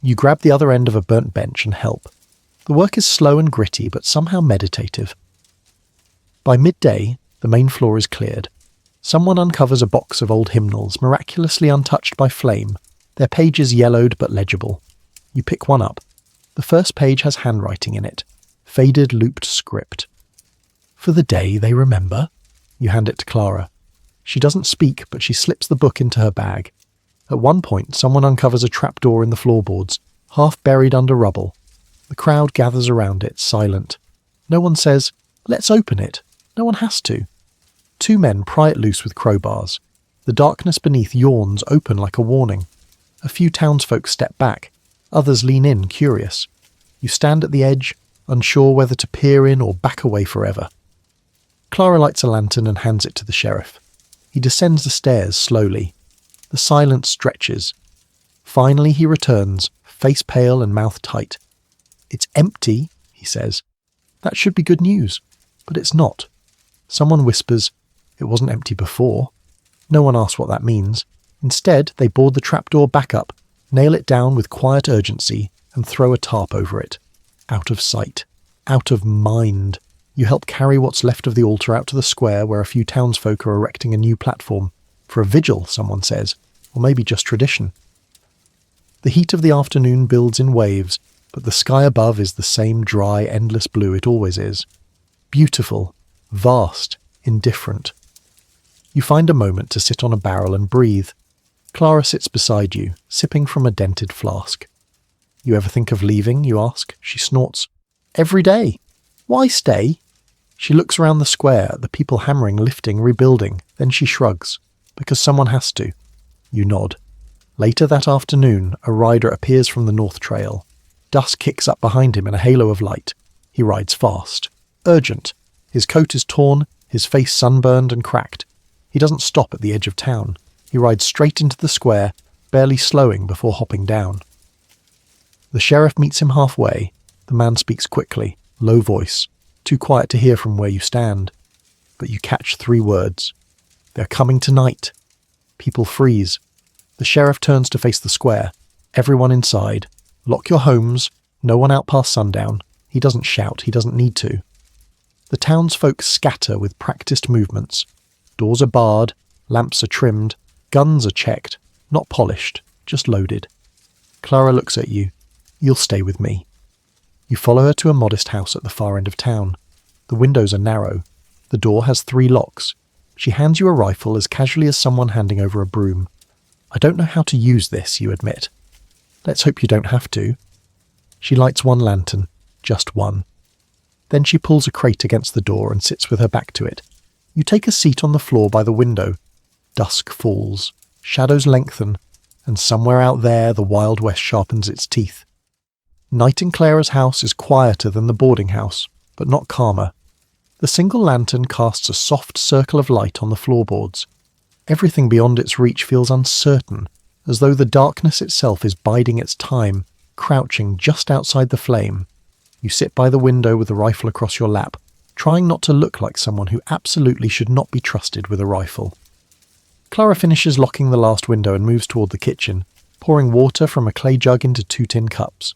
You grab the other end of a burnt bench and help. The work is slow and gritty, but somehow meditative. By midday, the main floor is cleared. Someone uncovers a box of old hymnals, miraculously untouched by flame, their pages yellowed but legible. You pick one up. The first page has handwriting in it, faded looped script. For the day they remember. You hand it to Clara. She doesn't speak, but she slips the book into her bag. At one point, someone uncovers a trapdoor in the floorboards, half buried under rubble. The crowd gathers around it, silent. No one says, "Let's open it." No one has to. 2 men pry it loose with crowbars. The darkness beneath yawns open like a warning. A few townsfolk step back. Others lean in, curious. You stand at the edge, unsure whether to peer in or back away forever. Clara lights a lantern and hands it to the sheriff. He descends the stairs slowly. The silence stretches. Finally he returns, face pale and mouth tight. "It's empty," he says. "That should be good news, but it's not." Someone whispers, "It wasn't empty before." No one asks what that means. Instead, they board the trapdoor back up, nail it down with quiet urgency, and throw a tarp over it. Out of sight. Out of mind. You help carry what's left of the altar out to the square where a few townsfolk are erecting a new platform. For a vigil, someone says, or maybe just tradition. The heat of the afternoon builds in waves, but the sky above is the same dry, endless blue it always is. Beautiful, vast, indifferent. You find a moment to sit on a barrel and breathe. Clara sits beside you, sipping from a dented flask. You ever think of leaving, you ask? She snorts. Every day. Why stay? She looks around the square at the people hammering, lifting, rebuilding. Then she shrugs. Because someone has to. You nod. Later that afternoon, a rider appears from the North Trail. Dusk kicks up behind him in a halo of light. He rides fast. Urgent. His coat is torn, his face sunburned and cracked. He doesn't stop at the edge of town. He rides straight into the square, barely slowing before hopping down. The sheriff meets him halfway. The man speaks quickly, low voice, too quiet to hear from where you stand. But you catch 3 words. They're coming tonight. People freeze. The sheriff turns to face the square. Everyone inside. Lock your homes. No one out past sundown. He doesn't shout. He doesn't need to. The townsfolk scatter with practiced movements. Doors are barred. Lamps are trimmed. Guns are checked. Not polished. Just loaded. Clara looks at you. You'll stay with me. You follow her to a modest house at the far end of town. The windows are narrow. The door has 3 locks. She hands you a rifle as casually as someone handing over a broom. I don't know how to use this, you admit. Let's hope you don't have to. She lights 1 lantern. Just 1. Then she pulls a crate against the door and sits with her back to it. You take a seat on the floor by the window. Dusk falls. Shadows lengthen. And somewhere out there the Wild West sharpens its teeth. Night in Clara's house is quieter than the boarding house, but not calmer. The single lantern casts a soft circle of light on the floorboards. Everything beyond its reach feels uncertain, as though the darkness itself is biding its time, crouching just outside the flame. You sit by the window with the rifle across your lap, trying not to look like someone who absolutely should not be trusted with a rifle. Clara finishes locking the last window and moves toward the kitchen, pouring water from a clay jug into 2 tin cups.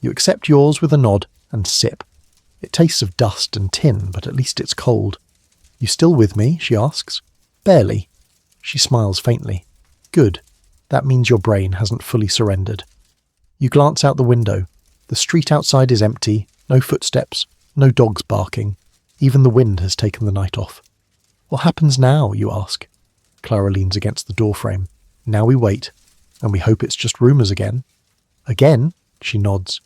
You accept yours with a nod and sip. It tastes of dust and tin, but at least it's cold. You still with me? She asks. Barely. She smiles faintly. Good. That means your brain hasn't fully surrendered. You glance out the window. The street outside is empty, no footsteps, no dogs barking. Even the wind has taken the night off. What happens now, you ask? Clara leans against the doorframe. Now we wait, and we hope it's just rumours again. Again? She nods.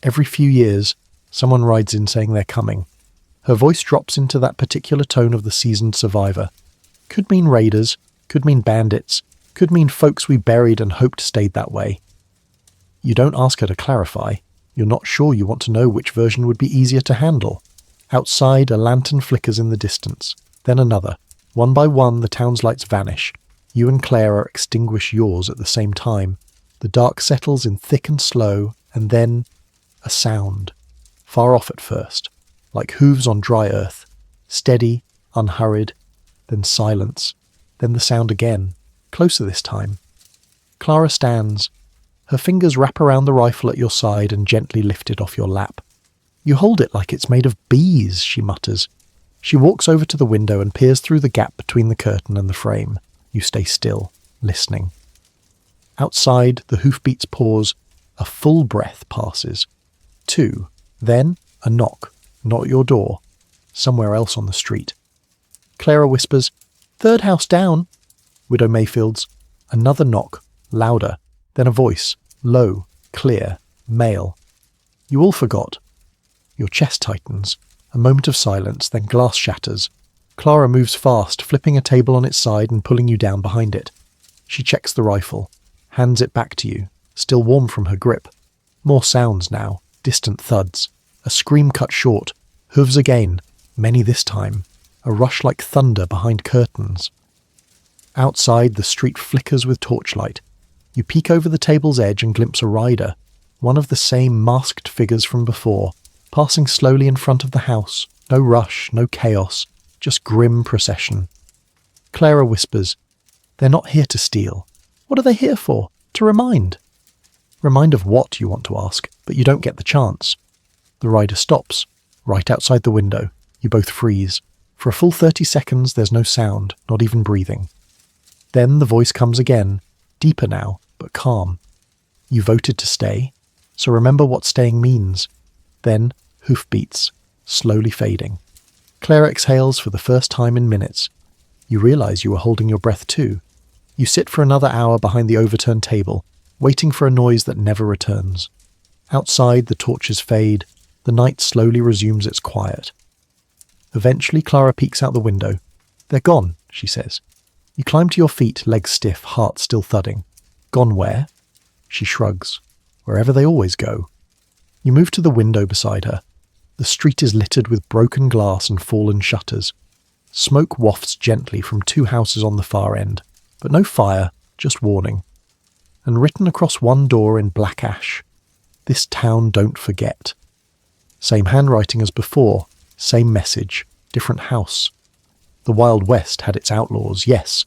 Every few years, someone rides in saying they're coming. Her voice drops into that particular tone of the seasoned survivor. Could mean raiders, could mean bandits, could mean folks we buried and hoped stayed that way. You don't ask her to clarify. You're not sure you want to know which version would be easier to handle. Outside, a lantern flickers in the distance. Then another. One by one, the town's lights vanish. You and Clara extinguish yours at the same time. The dark settles in thick and slow, and then a sound. Far off at first, like hooves on dry earth. Steady, unhurried, then silence. Then the sound again, closer this time. Clara stands. Her fingers wrap around the rifle at your side and gently lift it off your lap. You hold it like it's made of bees, she mutters. She walks over to the window and peers through the gap between the curtain and the frame. You stay still, listening. Outside, the hoofbeats pause. A full breath passes. 2. Then a knock. Not at your door. Somewhere else on the street. Clara whispers, "Third house down." Widow Mayfield's. Another knock. Louder. Then a voice. Low. Clear. Male. You all forgot. Your chest tightens. A moment of silence, then glass shatters. Clara moves fast, flipping a table on its side and pulling you down behind it. She checks the rifle. Hands it back to you, still warm from her grip. More sounds now, distant thuds. A scream cut short. Hooves again, many this time. A rush like thunder behind curtains. Outside, the street flickers with torchlight. You peek over the table's edge and glimpse a rider, one of the same masked figures from before, passing slowly in front of the house. No rush, no chaos, just grim procession. Clara whispers, "They're not here to steal. What are they here for? To remind." Remind of what, you want to ask, but you don't get the chance. The rider stops, right outside the window. You both freeze. For a full 30 seconds there's no sound, not even breathing. Then the voice comes again, deeper now, but calm. You voted to stay, so remember what staying means. Then hoofbeats, slowly fading. Claire exhales for the first time in minutes. You realise you were holding your breath too. You sit for another hour behind the overturned table, waiting for a noise that never returns. Outside, the torches fade. The night slowly resumes its quiet. Eventually, Clara peeks out the window. "They're gone," she says. You climb to your feet, legs stiff, heart still thudding. "Gone where?" She shrugs. "Wherever they always go." You move to the window beside her. The street is littered with broken glass and fallen shutters. Smoke wafts gently from 2 houses on the far end, but no fire, just warning. And written across one door in black ash, "This town don't forget." Same handwriting as before, same message, different house. The Wild West had its outlaws, yes,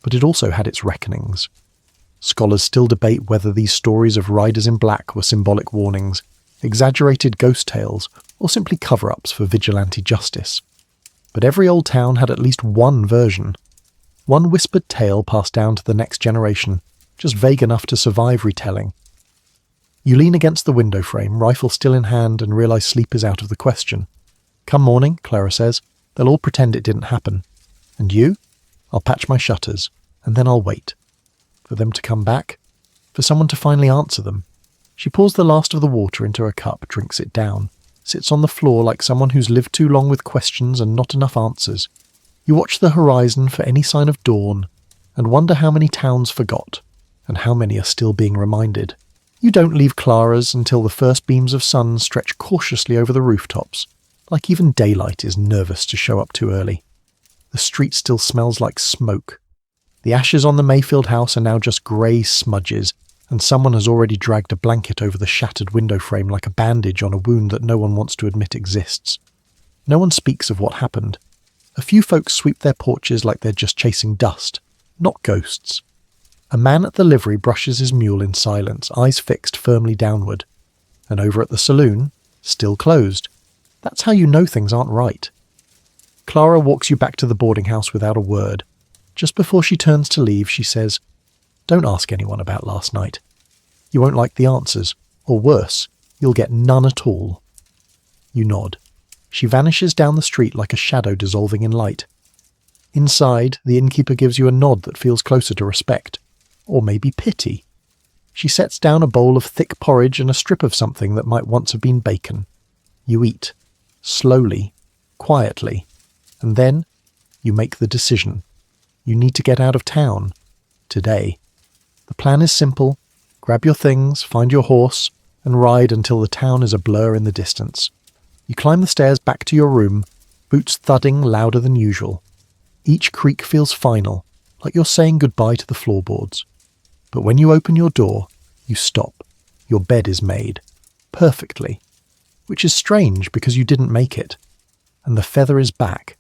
but it also had its reckonings. Scholars still debate whether these stories of riders in black were symbolic warnings, exaggerated ghost tales, or simply cover-ups for vigilante justice. But every old town had at least one version. One whispered tale passed down to the next generation, just vague enough to survive retelling. You lean against the window frame, rifle still in hand, and realise sleep is out of the question. "Come morning," Clara says, "they'll all pretend it didn't happen. And you? I'll patch my shutters, and then I'll wait. For them to come back, for someone to finally answer them." She pours the last of the water into her cup, drinks it down, sits on the floor like someone who's lived too long with questions and not enough answers. You watch the horizon for any sign of dawn, and wonder how many towns forgot, and how many are still being reminded. You don't leave Clara's until the first beams of sun stretch cautiously over the rooftops, like even daylight is nervous to show up too early. The street still smells like smoke. The ashes on the Mayfield house are now just grey smudges, and someone has already dragged a blanket over the shattered window frame like a bandage on a wound that no one wants to admit exists. No one speaks of what happened. A few folks sweep their porches like they're just chasing dust, not ghosts. A man at the livery brushes his mule in silence, eyes fixed firmly downward. And over at the saloon, still closed. That's how you know things aren't right. Clara walks you back to the boarding house without a word. Just before she turns to leave, she says, "Don't ask anyone about last night. You won't like the answers, or worse, you'll get none at all." You nod. She vanishes down the street like a shadow dissolving in light. Inside, the innkeeper gives you a nod that feels closer to respect. Or maybe pity. She sets down a bowl of thick porridge and a strip of something that might once have been bacon. You eat. Slowly. Quietly. And then, you make the decision. You need to get out of town. Today. The plan is simple. Grab your things, find your horse, and ride until the town is a blur in the distance. You climb the stairs back to your room, boots thudding louder than usual. Each creak feels final, like you're saying goodbye to the floorboards. But when you open your door, you stop. Your bed is made. Perfectly. Which is strange because you didn't make it. And the feather is back.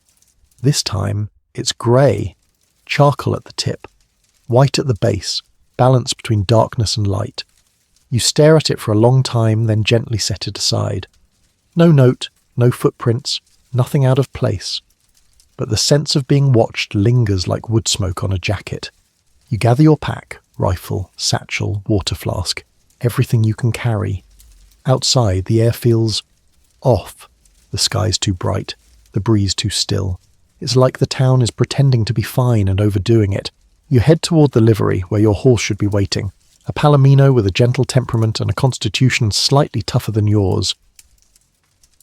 This time, it's grey. Charcoal at the tip. White at the base. Balanced between darkness and light. You stare at it for a long time, then gently set it aside. No note, no footprints, nothing out of place. But the sense of being watched lingers like wood smoke on a jacket. You gather your pack, rifle, satchel, water flask, everything you can carry. Outside, the air feels off. The sky's too bright, the breeze too still. It's like the town is pretending to be fine and overdoing it. You head toward the livery where your horse should be waiting, a palomino with a gentle temperament and a constitution slightly tougher than yours.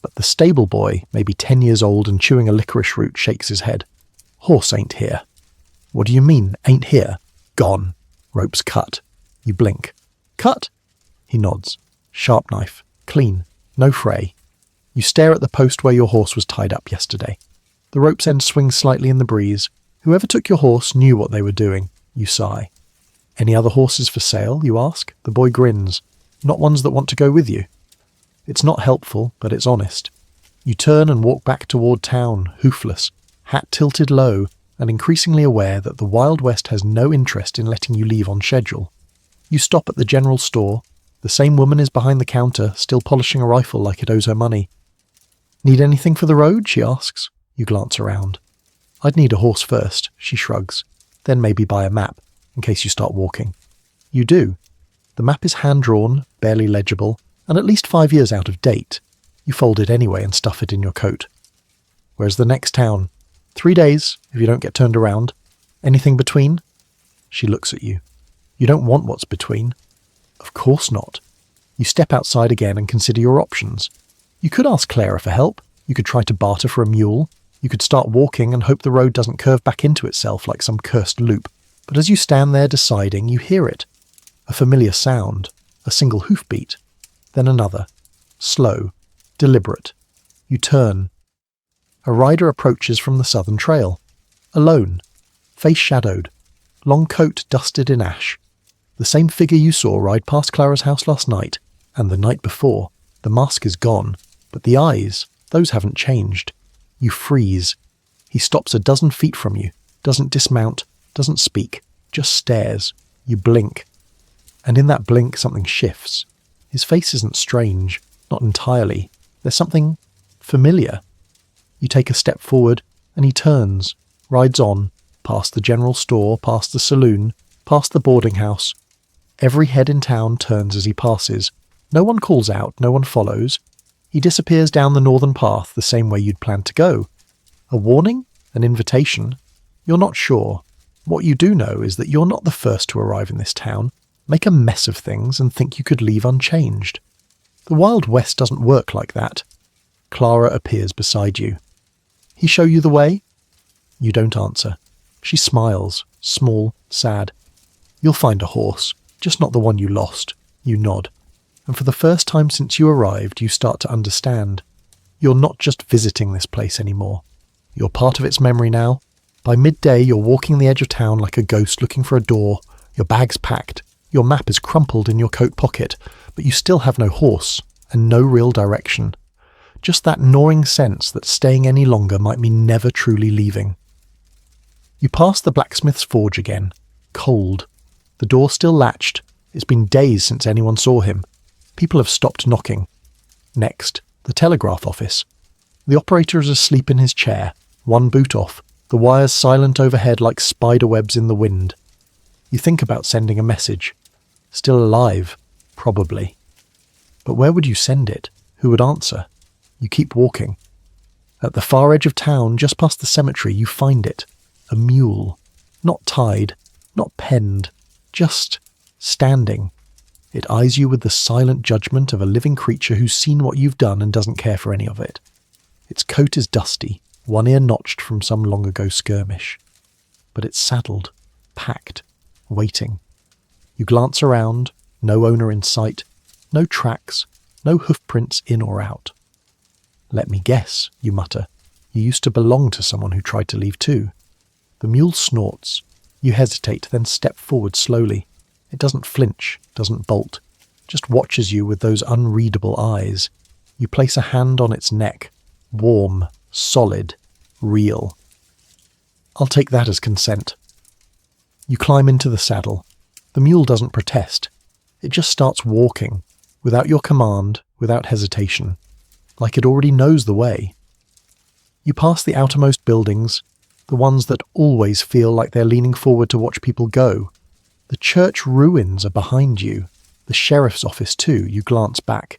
But the stable boy, maybe 10 years old and chewing a licorice root, shakes his head. "Horse ain't here." "What do you mean, ain't here?" "Gone. Rope's cut." You blink. "Cut?" He nods. Sharp knife. Clean. No fray. You stare at the post where your horse was tied up yesterday. The rope's end swings slightly in the breeze. Whoever took your horse knew what they were doing. You sigh. "Any other horses for sale?" you ask. The boy grins. "Not ones that want to go with you." It's not helpful, but it's honest. You turn and walk back toward town, hoofless, hat tilted low, and increasingly aware that the Wild West has no interest in letting you leave on schedule. You stop at the general store. The same woman is behind the counter, still polishing a rifle like it owes her money. "Need anything for the road?" she asks. You glance around. "I'd need a horse first," she shrugs. "Then maybe buy a map, in case you start walking." You do. The map is hand-drawn, barely legible, and at least 5 years out of date. You fold it anyway and stuff it in your coat. "Where's the next town?" 3 days, if you don't get turned around. "Anything between?" She looks at you. "You don't want what's between." "Of course not." You step outside again and consider your options. You could ask Clara for help. You could try to barter for a mule. You could start walking and hope the road doesn't curve back into itself like some cursed loop. But as you stand there deciding, you hear it. A familiar sound, a single hoofbeat, then another. Slow, deliberate. You turn. A rider approaches from the southern trail. Alone, face shadowed, long coat dusted in ash. The same figure you saw ride past Clara's house last night, and the night before. The mask is gone, but the eyes, those haven't changed. You freeze. He stops a dozen feet from you, doesn't dismount, doesn't speak, just stares. You blink. And in that blink something shifts. His face isn't strange, not entirely. There's something familiar. You take a step forward, and he turns, rides on, past the general store, past the saloon, past the boarding house. Every head in town turns as he passes. No one calls out, no one follows. He disappears down the northern path the same way you'd planned to go. A warning? An invitation? You're not sure. What you do know is that you're not the first to arrive in this town, make a mess of things and think you could leave unchanged. The Wild West doesn't work like that. Clara appears beside you. He show you the way? You don't answer. She smiles, small, sad. You'll find a horse, just not the one you lost. You nod. And for the first time since you arrived, you start to understand. You're not just visiting this place anymore. You're part of its memory now. By midday, you're walking the edge of town like a ghost looking for a door. Your bag's packed. Your map is crumpled in your coat pocket, but you still have no horse and no real direction. Just that gnawing sense that staying any longer might mean never truly leaving. You pass the blacksmith's forge again. Cold. The door still latched. It's been days since anyone saw him. People have stopped knocking. Next, the telegraph office. The operator is asleep in his chair, one boot off, the wires silent overhead like spider webs in the wind. You think about sending a message. Still alive, probably. But where would you send it? Who would answer? You keep walking. At the far edge of town, just past the cemetery, you find it. A mule. Not tied, not penned, just standing. It eyes you with the silent judgment of a living creature who's seen what you've done and doesn't care for any of it. Its coat is dusty, one ear notched from some long ago skirmish. But it's saddled, packed, waiting. You glance around, no owner in sight, no tracks, no hoofprints in or out. Let me guess, you mutter. You used to belong to someone who tried to leave too. The mule snorts. You hesitate, then step forward slowly. It doesn't flinch, doesn't bolt, just watches you with those unreadable eyes. You place a hand on its neck. Warm, solid, real. I'll take that as consent. You climb into the saddle. The mule doesn't protest. It just starts walking, without your command, without hesitation, like it already knows the way. You pass the outermost buildings, the ones that always feel like they're leaning forward to watch people go. The church ruins are behind you. The sheriff's office too, you glance back.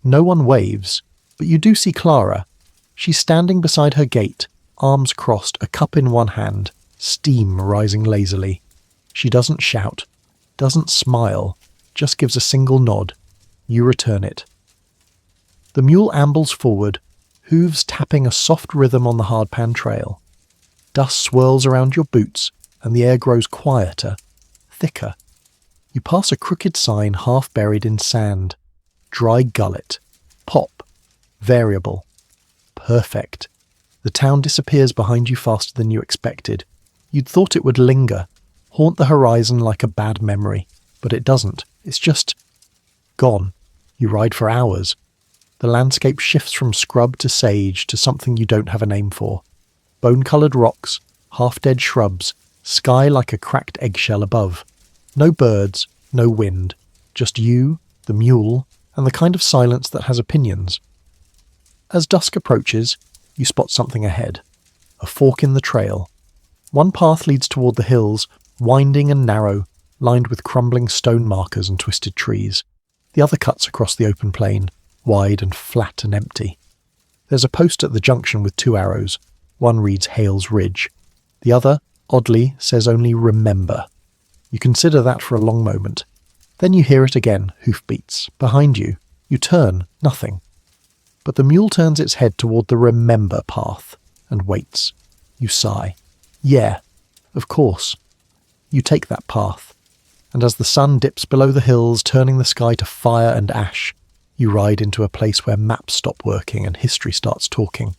No one waves, but you do see Clara. She's standing beside her gate, arms crossed, a cup in one hand, steam rising lazily. She doesn't shout, doesn't smile, just gives a single nod. You return it. The mule ambles forward, hooves tapping a soft rhythm on the hardpan trail. Dust swirls around your boots, and the air grows quieter, thicker. You pass a crooked sign half buried in sand. Dry gullet. Pop. Variable. Perfect. The town disappears behind you faster than you expected. You'd thought it would linger, haunt the horizon like a bad memory, but it doesn't. It's just gone. You ride for hours. The landscape shifts from scrub to sage to something you don't have a name for. Bone-coloured rocks, half-dead shrubs, sky like a cracked eggshell above. No birds, no wind, just you, the mule, and the kind of silence that has opinions. As dusk approaches, you spot something ahead. A fork in the trail. One path leads toward the hills, winding and narrow, lined with crumbling stone markers and twisted trees. The other cuts across the open plain, wide and flat and empty. There's a post at the junction with 2 arrows. One reads Hales Ridge. The other, oddly, says only Remember. You consider that for a long moment. Then you hear it again, hoofbeats. Behind you. You turn, nothing. But the mule turns its head toward the remember path and waits. You sigh. Yeah, of course. You take that path. And as the sun dips below the hills, turning the sky to fire and ash, you ride into a place where maps stop working and history starts talking.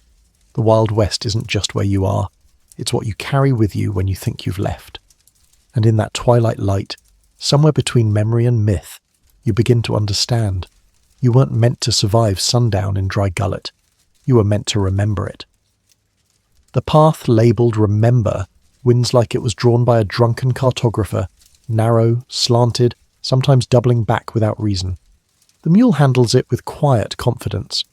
The Wild West isn't just where you are. It's what you carry with you when you think you've left. And in that twilight light, somewhere between memory and myth, you begin to understand. You weren't meant to survive sundown in Dry Gullet. You were meant to remember it. The path labelled Remember winds like it was drawn by a drunken cartographer, narrow, slanted, sometimes doubling back without reason. The mule handles it with quiet confidence,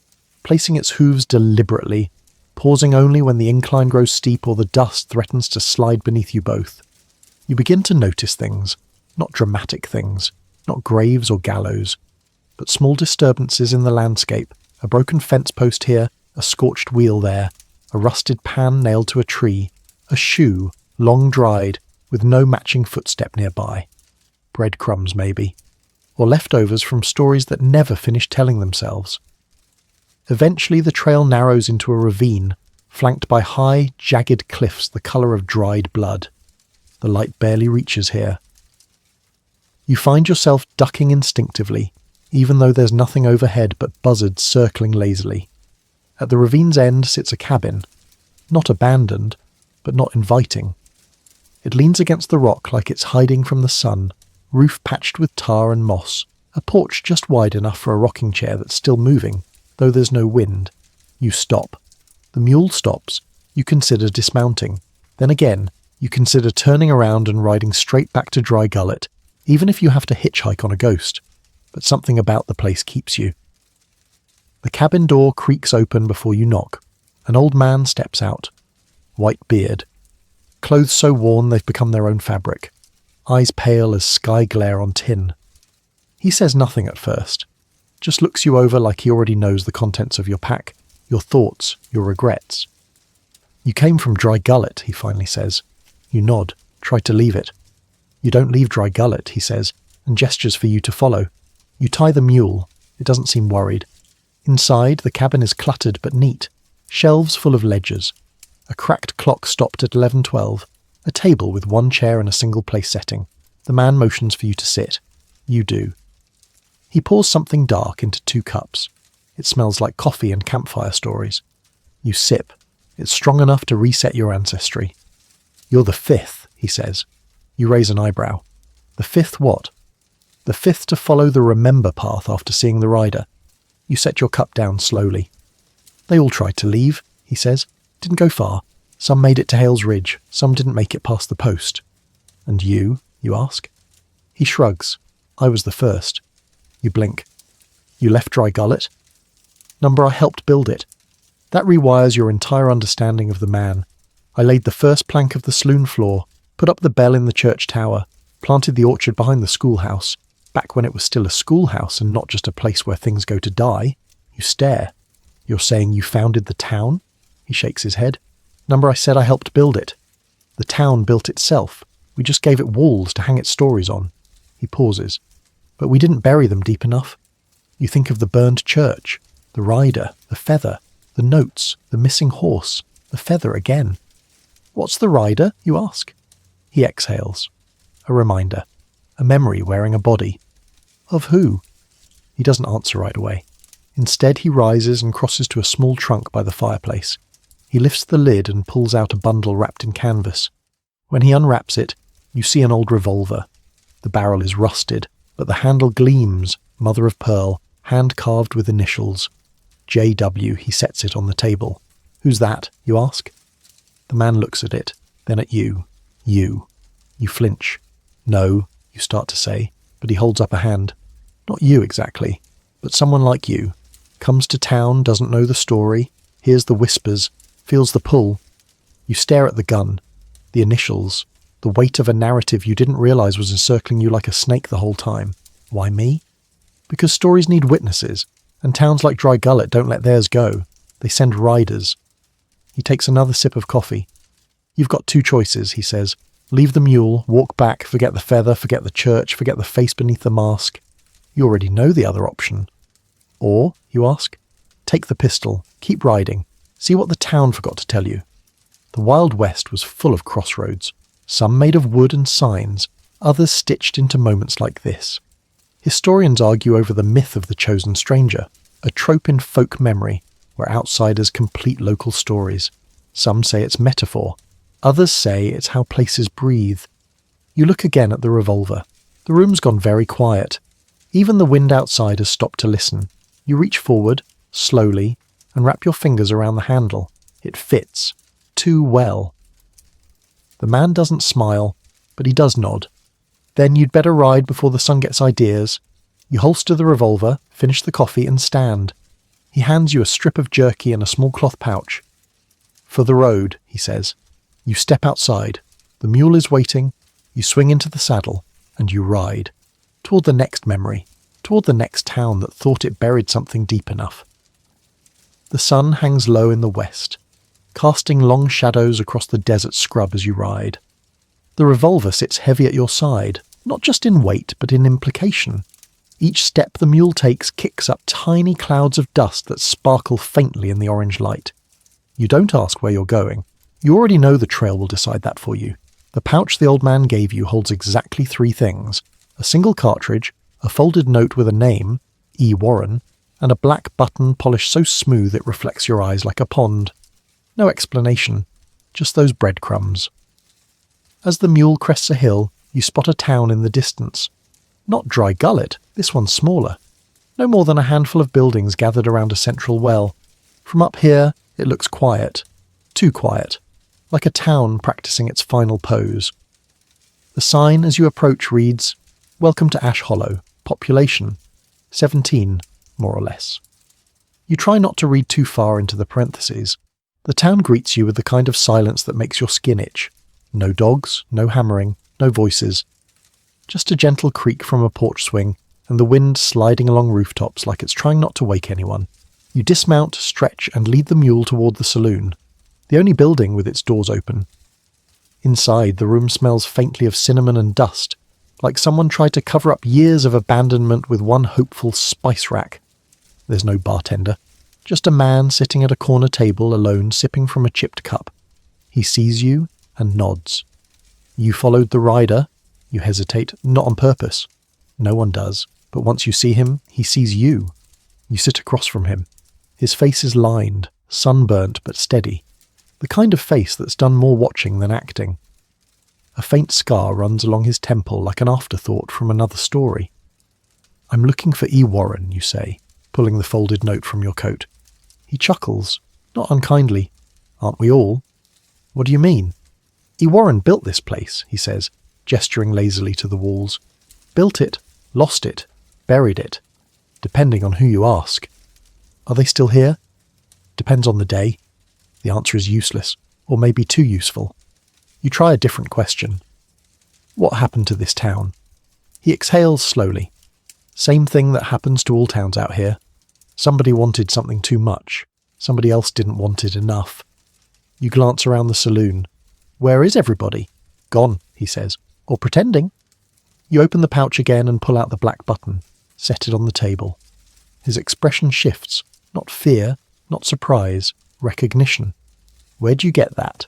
placing its hooves deliberately, pausing only when the incline grows steep or the dust threatens to slide beneath you both. You begin to notice things, not dramatic things, not graves or gallows, but small disturbances in the landscape, a broken fence post here, a scorched wheel there, a rusted pan nailed to a tree, a shoe, long dried, with no matching footstep nearby. Breadcrumbs, maybe, or leftovers from stories that never finish telling themselves. Eventually the trail narrows into a ravine, flanked by high, jagged cliffs the colour of dried blood. The light barely reaches here. You find yourself ducking instinctively, even though there's nothing overhead but buzzards circling lazily. At the ravine's end sits a cabin, not abandoned, but not inviting. It leans against the rock like it's hiding from the sun, roof patched with tar and moss, a porch just wide enough for a rocking chair that's still moving, though there's no wind. You stop. The mule stops. You consider dismounting. Then again, you consider turning around and riding straight back to Dry Gullet, even if you have to hitchhike on a ghost. But something about the place keeps you. The cabin door creaks open before you knock. An old man steps out. White beard. Clothes so worn they've become their own fabric. Eyes pale as sky glare on tin. He says nothing at first. Just looks you over like he already knows the contents of your pack, your thoughts, your regrets. You came from Dry Gullet, he finally says. You nod, try to leave it. You don't leave Dry Gullet, he says, and gestures for you to follow. You tie the mule. It doesn't seem worried. Inside, the cabin is cluttered but neat. Shelves full of ledgers. A cracked clock stopped at 11:12. A table with one chair and a single place setting. The man motions for you to sit. You do. He pours something dark into 2 cups. It smells like coffee and campfire stories. You sip. It's strong enough to reset your ancestry. You're the 5th, he says. You raise an eyebrow. The 5th what? The 5th to follow the remember path after seeing the rider. You set your cup down slowly. They all tried to leave, he says. Didn't go far. Some made it to Hales Ridge. Some didn't make it past the post. And you ask. He shrugs. I was the first. You blink. You left Dry Gullet? Number, I helped build it. That rewires your entire understanding of the man. I laid the first plank of the saloon floor, put up the bell in the church tower, planted the orchard behind the schoolhouse, back when it was still a schoolhouse and not just a place where things go to die. You stare. You're saying you founded the town? He shakes his head. Number, I said I helped build it. The town built itself. We just gave it walls to hang its stories on. He pauses. But we didn't bury them deep enough. You think of the burned church, the rider, the feather, the notes, the missing horse, the feather again. What's the rider, you ask? He exhales. A reminder. A memory wearing a body. Of who? He doesn't answer right away. Instead, he rises and crosses to a small trunk by the fireplace. He lifts the lid and pulls out a bundle wrapped in canvas. When he unwraps it, you see an old revolver. The barrel is rusted, but the handle gleams, mother of pearl, hand-carved with initials. J.W. He sets it on the table. Who's that, you ask? The man looks at it, then at you. You. You flinch. No, you start to say, but he holds up a hand. Not you exactly, but someone like you. Comes to town, doesn't know the story, hears the whispers, feels the pull. You stare at the gun, the initials, the weight of a narrative you didn't realise was encircling you like a snake the whole time. Why me? Because stories need witnesses, and towns like Dry Gullet don't let theirs go. They send riders. He takes another sip of coffee. You've got 2 choices, he says. Leave the mule, walk back, forget the feather, forget the church, forget the face beneath the mask. You already know the other option. Or, you ask, take the pistol, keep riding, see what the town forgot to tell you. The Wild West was full of crossroads, some made of wood and signs, others stitched into moments like this. Historians argue over the myth of the chosen stranger, a trope in folk memory where outsiders complete local stories. Some say it's metaphor, others say it's how places breathe. You look again at the revolver. The room's gone very quiet. Even the wind outside has stopped to listen. You reach forward, slowly, and wrap your fingers around the handle. It fits. Too well. The man doesn't smile, but he does nod. Then you'd better ride before the sun gets ideas. You holster the revolver, finish the coffee, and stand. He hands you a strip of jerky and a small cloth pouch. For the road, he says. You step outside. The mule is waiting. You swing into the saddle, and you ride. Toward the next memory. Toward the next town that thought it buried something deep enough. The sun hangs low in the west, casting long shadows across the desert scrub as you ride. The revolver sits heavy at your side, not just in weight, but in implication. Each step the mule takes kicks up tiny clouds of dust that sparkle faintly in the orange light. You don't ask where you're going. You already know the trail will decide that for you. The pouch the old man gave you holds exactly 3 things: a single cartridge, a folded note with a name, E. Warren, and a black button polished so smooth it reflects your eyes like a pond. No explanation, just those breadcrumbs. As the mule crests a hill, you spot a town in the distance. Not Dry Gullet, this one's smaller. No more than a handful of buildings gathered around a central well. From up here, it looks quiet. Too quiet. Like a town practicing its final pose. The sign as you approach reads, "Welcome to Ash Hollow. Population 17, more or less." You try not to read too far into the parentheses. The town greets you with the kind of silence that makes your skin itch. No dogs, no hammering, no voices. Just a gentle creak from a porch swing, and the wind sliding along rooftops like it's trying not to wake anyone. You dismount, stretch, and lead the mule toward the saloon, the only building with its doors open. Inside, the room smells faintly of cinnamon and dust, like someone tried to cover up years of abandonment with one hopeful spice rack. There's no bartender. Just a man sitting at a corner table alone sipping from a chipped cup. He sees you and nods. You followed the rider. You hesitate, not on purpose. No one does, but once you see him, he sees you. You sit across from him. His face is lined, sunburnt but steady. The kind of face that's done more watching than acting. A faint scar runs along his temple like an afterthought from another story. "I'm looking for E. Warren," you say, pulling the folded note from your coat. He chuckles, not unkindly. "Aren't we all?" "What do you mean?" "E. Warren built this place," he says, gesturing lazily to the walls. "Built it, lost it, buried it, depending on who you ask." "Are they still here?" "Depends on the day." The answer is useless, or maybe too useful. You try a different question. "What happened to this town?" He exhales slowly. "Same thing that happens to all towns out here. Somebody wanted something too much. Somebody else didn't want it enough." You glance around the saloon. "Where is everybody?" "Gone," he says. "Or pretending." You open the pouch again and pull out the black button. Set it on the table. His expression shifts. Not fear, not surprise, recognition. "Where'd you get that?"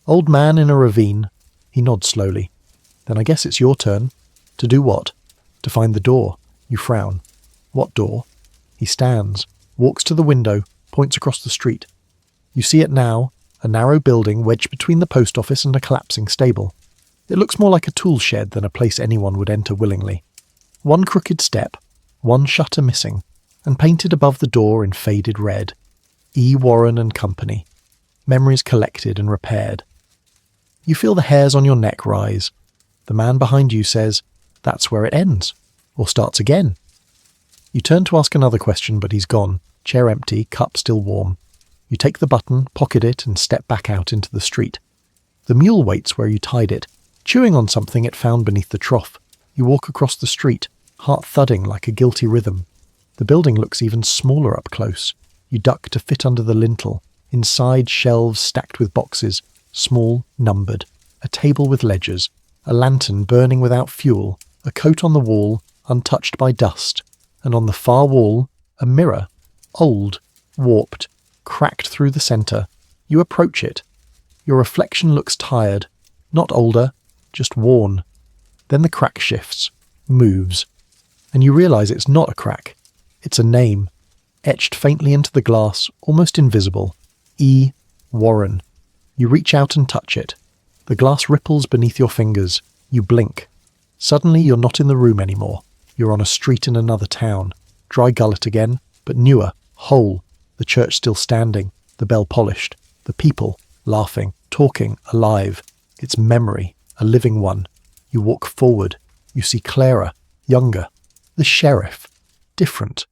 "Old man in a ravine." He nods slowly. "Then I guess it's your turn." "To do what?" "To find the door." You frown. "What door?" He stands, walks to the window, points across the street. You see it now, a narrow building wedged between the post office and a collapsing stable. It looks more like a tool shed than a place anyone would enter willingly. One crooked step, one shutter missing, and painted above the door in faded red. E. Warren and Company. Memories collected and repaired. You feel the hairs on your neck rise. The man behind you says, "That's where it ends," or starts again. You turn to ask another question, but he's gone. Chair empty, cup still warm. You take the button, pocket it, and step back out into the street. The mule waits where you tied it, chewing on something it found beneath the trough. You walk across the street, heart thudding like a guilty rhythm. The building looks even smaller up close. You duck to fit under the lintel. Inside, shelves stacked with boxes, small, numbered. a table with ledgers, a lantern burning without fuel, a coat on the wall, untouched by dust, and on the far wall, a mirror, old, warped, cracked through the centre. You approach it. Your reflection looks tired, not older, just worn. Then the crack shifts, moves, and you realise it's not a crack. It's a name, etched faintly into the glass, almost invisible. E. Warren. You reach out and touch it. The glass ripples beneath your fingers. You blink. Suddenly you're not in the room anymore. You're on a street in another town. Dry gullet again, but newer, whole. The church still standing, the bell polished. The people, laughing, talking, alive. It's memory, a living one. You walk forward. You see Clara, younger. The sheriff, different.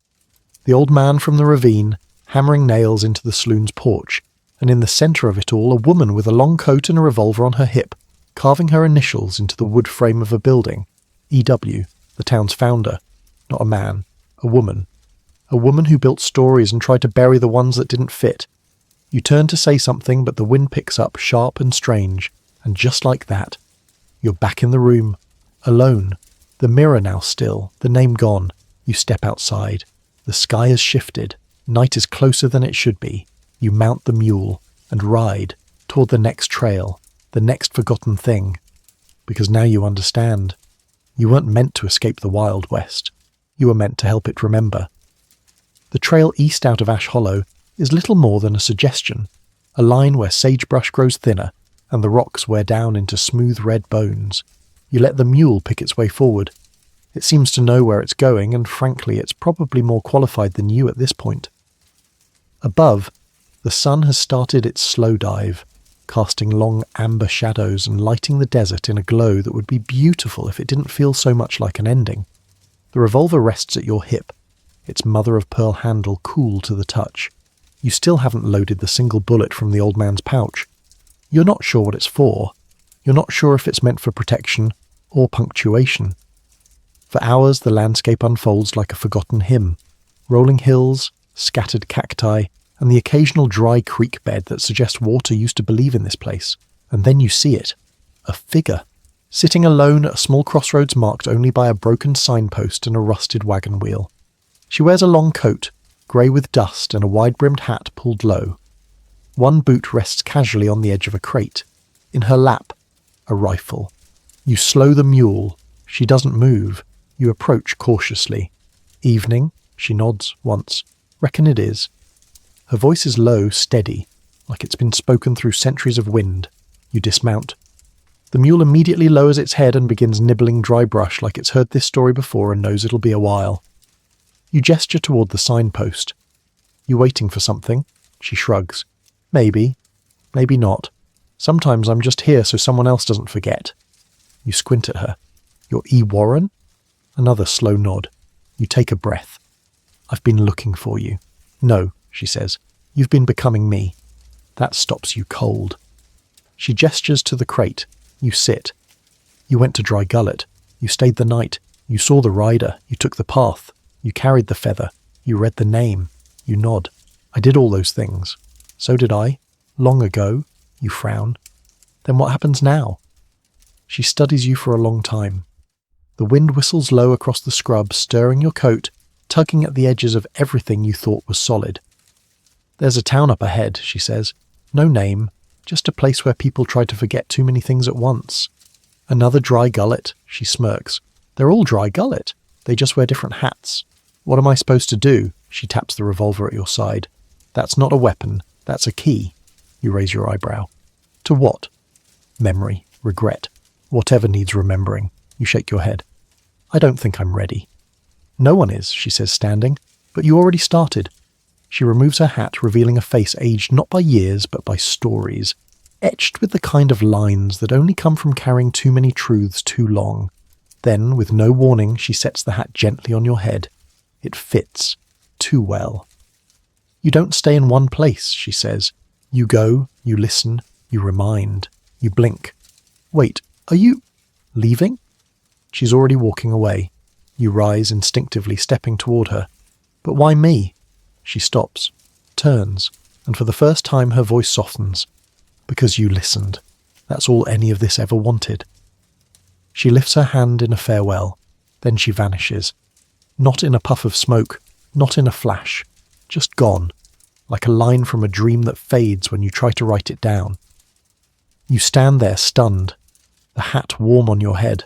The old man from the ravine, hammering nails into the saloon's porch, and in the centre of it all a woman with a long coat and a revolver on her hip, carving her initials into the wood frame of a building. E.W., the town's founder. Not a man, a woman. A woman who built stories and tried to bury the ones that didn't fit. You turn to say something, but the wind picks up, sharp and strange, and just like that, you're back in the room, alone. The mirror now still, the name gone. You step outside. The sky has shifted. Night is closer than it should be. You mount the mule and ride toward the next trail, the next forgotten thing. Because now you understand. You weren't meant to escape the Wild West. You were meant to help it remember. The trail east out of Ash Hollow is little more than a suggestion, a line where sagebrush grows thinner and the rocks wear down into smooth red bones. You let the mule pick its way forward. It seems to know where it's going, and frankly it's probably more qualified than you at this point. Above, the sun has started its slow dive, casting long amber shadows and lighting the desert in a glow that would be beautiful if it didn't feel so much like an ending. The revolver rests at your hip, its mother-of-pearl handle cool to the touch. You still haven't loaded the single bullet from the old man's pouch. You're not sure what it's for. You're not sure if it's meant for protection or punctuation. For hours the landscape unfolds like a forgotten hymn. Rolling hills, scattered cacti, and the occasional dry creek bed that suggests water used to believe in this place. And then you see it. A figure. Sitting alone at a small crossroads marked only by a broken signpost and a rusted wagon wheel. She wears a long coat, grey with dust, and a wide-brimmed hat pulled low. One boot rests casually on the edge of a crate. In her lap, a rifle. You slow the mule. She doesn't move. You approach cautiously. Evening, she nods once. Reckon it is. Her voice is low, steady, like it's been spoken through centuries of wind. You dismount. The mule immediately lowers its head and begins nibbling dry brush like it's heard this story before and knows it'll be a while. You gesture toward the signpost. You waiting for something? She shrugs. Maybe. Maybe not. Sometimes I'm just here so someone else doesn't forget. You squint at her. You're E. Warren? Another slow nod. You take a breath. I've been looking for you. No, she says. You've been becoming me. That stops you cold. She gestures to the crate. You sit. You went to Dry Gullet. You stayed the night. You saw the rider. You took the path. You carried the feather. You read the name. You nod. I did all those things. So did I. Long ago. You frown. Then what happens now? She studies you for a long time. The wind whistles low across the scrub, stirring your coat, tugging at the edges of everything you thought was solid. There's a town up ahead, she says. No name, just a place where people try to forget too many things at once. Another Dry Gullet, she smirks. They're all Dry Gullet. They just wear different hats. What am I supposed to do? She taps the revolver at your side. That's not a weapon. That's a key. You raise your eyebrow. To what? Memory, regret, whatever needs remembering. You shake your head. I don't think I'm ready. No one is, she says, standing. But you already started. She removes her hat, revealing a face aged not by years, but by stories, etched with the kind of lines that only come from carrying too many truths too long. Then, with no warning, she sets the hat gently on your head. It fits. Too well. You don't stay in one place, she says. You go, you listen, you remind, you blink. Wait, are you leaving? She's already walking away. You rise instinctively, stepping toward her. But why me? She stops, turns, and for the first time her voice softens. Because you listened. That's all any of this ever wanted. She lifts her hand in a farewell, then she vanishes. Not in a puff of smoke, not in a flash, just gone, like a line from a dream that fades when you try to write it down. You stand there stunned, the hat warm on your head.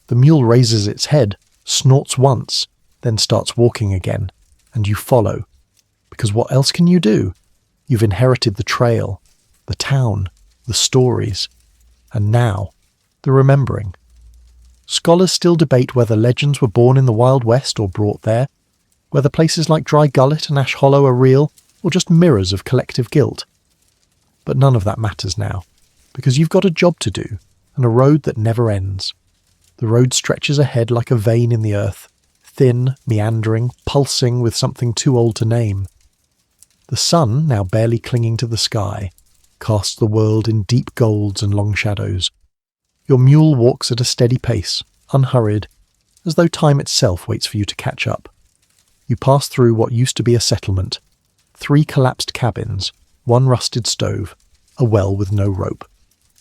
The mule raises its head, snorts once, then starts walking again, and you follow. Because what else can you do? You've inherited the trail, the town, the stories, and now, the remembering. Scholars still debate whether legends were born in the Wild West or brought there, whether places like Dry Gullet and Ash Hollow are real or just mirrors of collective guilt. But none of that matters now, because you've got a job to do and a road that never ends. The road stretches ahead like a vein in the earth, thin, meandering, pulsing with something too old to name. The sun, now barely clinging to the sky, casts the world in deep golds and long shadows. Your mule walks at a steady pace, unhurried, as though time itself waits for you to catch up. You pass through what used to be a settlement, 3 collapsed cabins, 1 rusted stove, a well with no rope.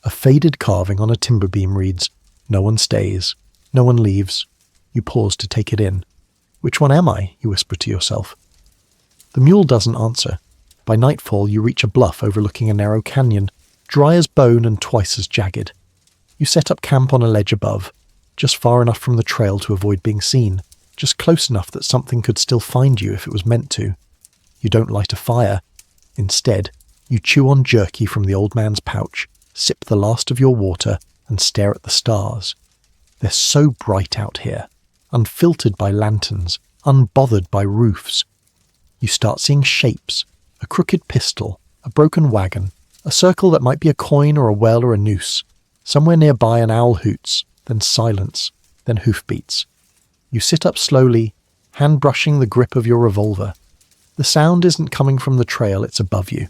A faded carving on a timber beam reads, "No one stays, no one leaves." You pause to take it in. "Which one am I?" you whisper to yourself. The mule doesn't answer. By nightfall you reach a bluff overlooking a narrow canyon, dry as bone and twice as jagged. You set up camp on a ledge above, just far enough from the trail to avoid being seen, just close enough that something could still find you if it was meant to. You don't light a fire. Instead, you chew on jerky from the old man's pouch, sip the last of your water, and stare at the stars. They're so bright out here, unfiltered by lanterns, unbothered by roofs. You start seeing shapes, a crooked pistol, a broken wagon, a circle that might be a coin or a well or a noose. Somewhere nearby an owl hoots, then silence, then hoofbeats. You sit up slowly, hand brushing the grip of your revolver. The sound isn't coming from the trail, it's above you.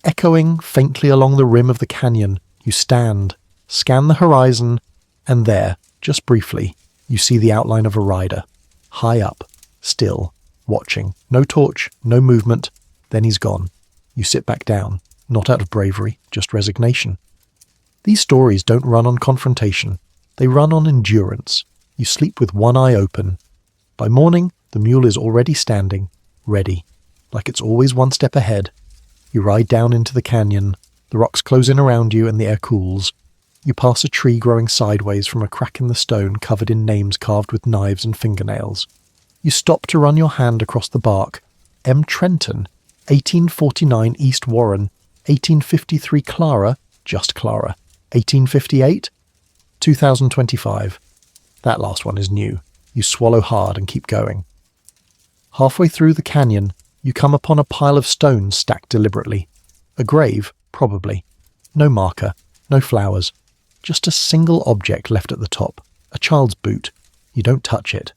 Echoing faintly along the rim of the canyon, you stand, scan the horizon, and there, just briefly, you see the outline of a rider. High up, still, watching. No torch, no movement. Then he's gone. You sit back down, not out of bravery, just resignation. These stories don't run on confrontation. They run on endurance. You sleep with one eye open. By morning, the mule is already standing, ready, like it's always one step ahead. You ride down into the canyon. The rocks close in around you and the air cools. You pass a tree growing sideways from a crack in the stone covered in names carved with knives and fingernails. You stop to run your hand across the bark. M. Trenton, 1849 East Warren, 1853 Clara, just Clara, 1858, 2025. That last one is new. You swallow hard and keep going. Halfway through the canyon, you come upon a pile of stones stacked deliberately. A grave, probably. No marker, no flowers. Just a single object left at the top. A child's boot. You don't touch it.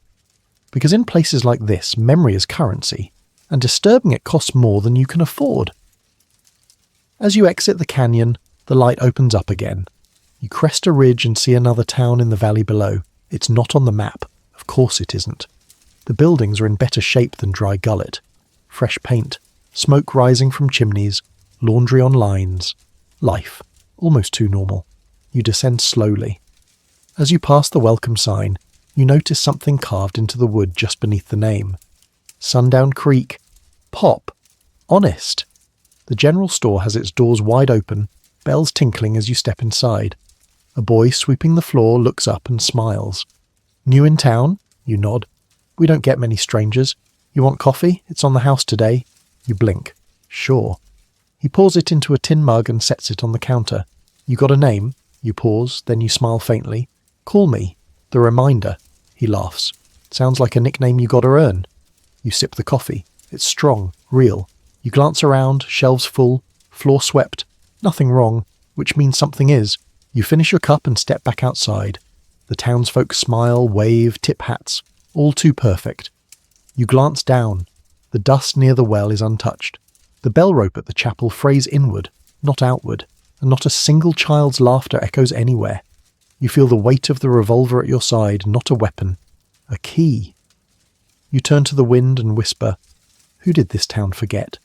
Because in places like this, memory is currency, and disturbing it costs more than you can afford. As you exit the canyon, the light opens up again. You crest a ridge and see another town in the valley below. It's not on the map. Of course it isn't. The buildings are in better shape than Dry Gullet. Fresh paint, smoke rising from chimneys, laundry on lines. Life, almost too normal. You descend slowly. As you pass the welcome sign, you notice something carved into the wood just beneath the name. Sundown Creek. Pop. Honest. The general store has its doors wide open, bells tinkling as you step inside. A boy sweeping the floor looks up and smiles. New in town? You nod. We don't get many strangers. You want coffee? It's on the house today. You blink. Sure. He pours it into a tin mug and sets it on the counter. You got a name? You pause, then you smile faintly. Call me. The reminder. He laughs. Sounds like a nickname you gotta earn. You sip the coffee. It's strong, real. You glance around, shelves full, floor swept. Nothing wrong, which means something is. You finish your cup and step back outside. The townsfolk smile, wave, tip hats. All too perfect. You glance down. The dust near the well is untouched. The bell rope at the chapel frays inward, not outward, and not a single child's laughter echoes anywhere. You feel the weight of the revolver at your side, not a weapon. A key. You turn to the wind and whisper, "Who did this town forget?"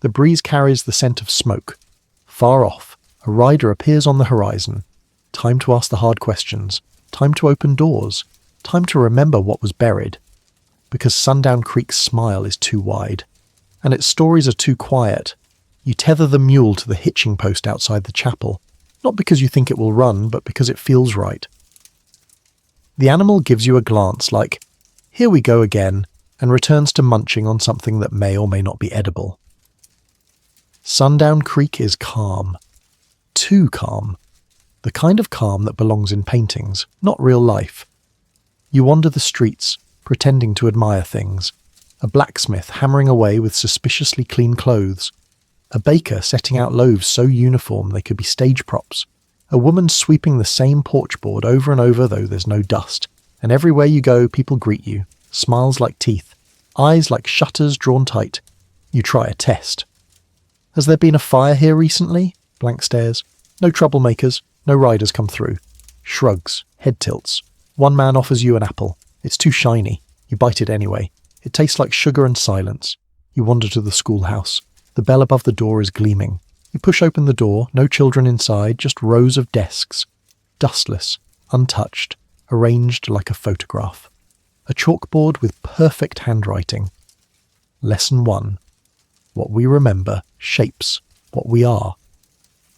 The breeze carries the scent of smoke. Far off, A rider appears on the horizon. Time to ask the hard questions. Time to open doors. Time to remember what was buried. Because Sundown Creek's smile is too wide. And its stories are too quiet. You tether the mule to the hitching post outside the chapel. Not because you think it will run, but because it feels right. The animal gives you a glance like, "Here we go again," and returns to munching on something that may or may not be edible. Sundown Creek is calm. Too calm. The kind of calm that belongs in paintings, not real life. You wander the streets, pretending to admire things. A blacksmith hammering away with suspiciously clean clothes. A baker setting out loaves so uniform they could be stage props. A woman sweeping the same porch board over and over though there's no dust. And everywhere you go, people greet you. Smiles like teeth. Eyes like shutters drawn tight. You try a test. Has there been a fire here recently? Blank stares. No troublemakers. No riders come through. Shrugs. Head tilts. One man offers you an apple. It's too shiny. You bite it anyway. It tastes like sugar and silence. You wander to the schoolhouse. The bell above the door is gleaming. You push open the door, no children inside, just rows of desks. Dustless, untouched, arranged like a photograph. A chalkboard with perfect handwriting. Lesson 1. What we remember shapes what we are.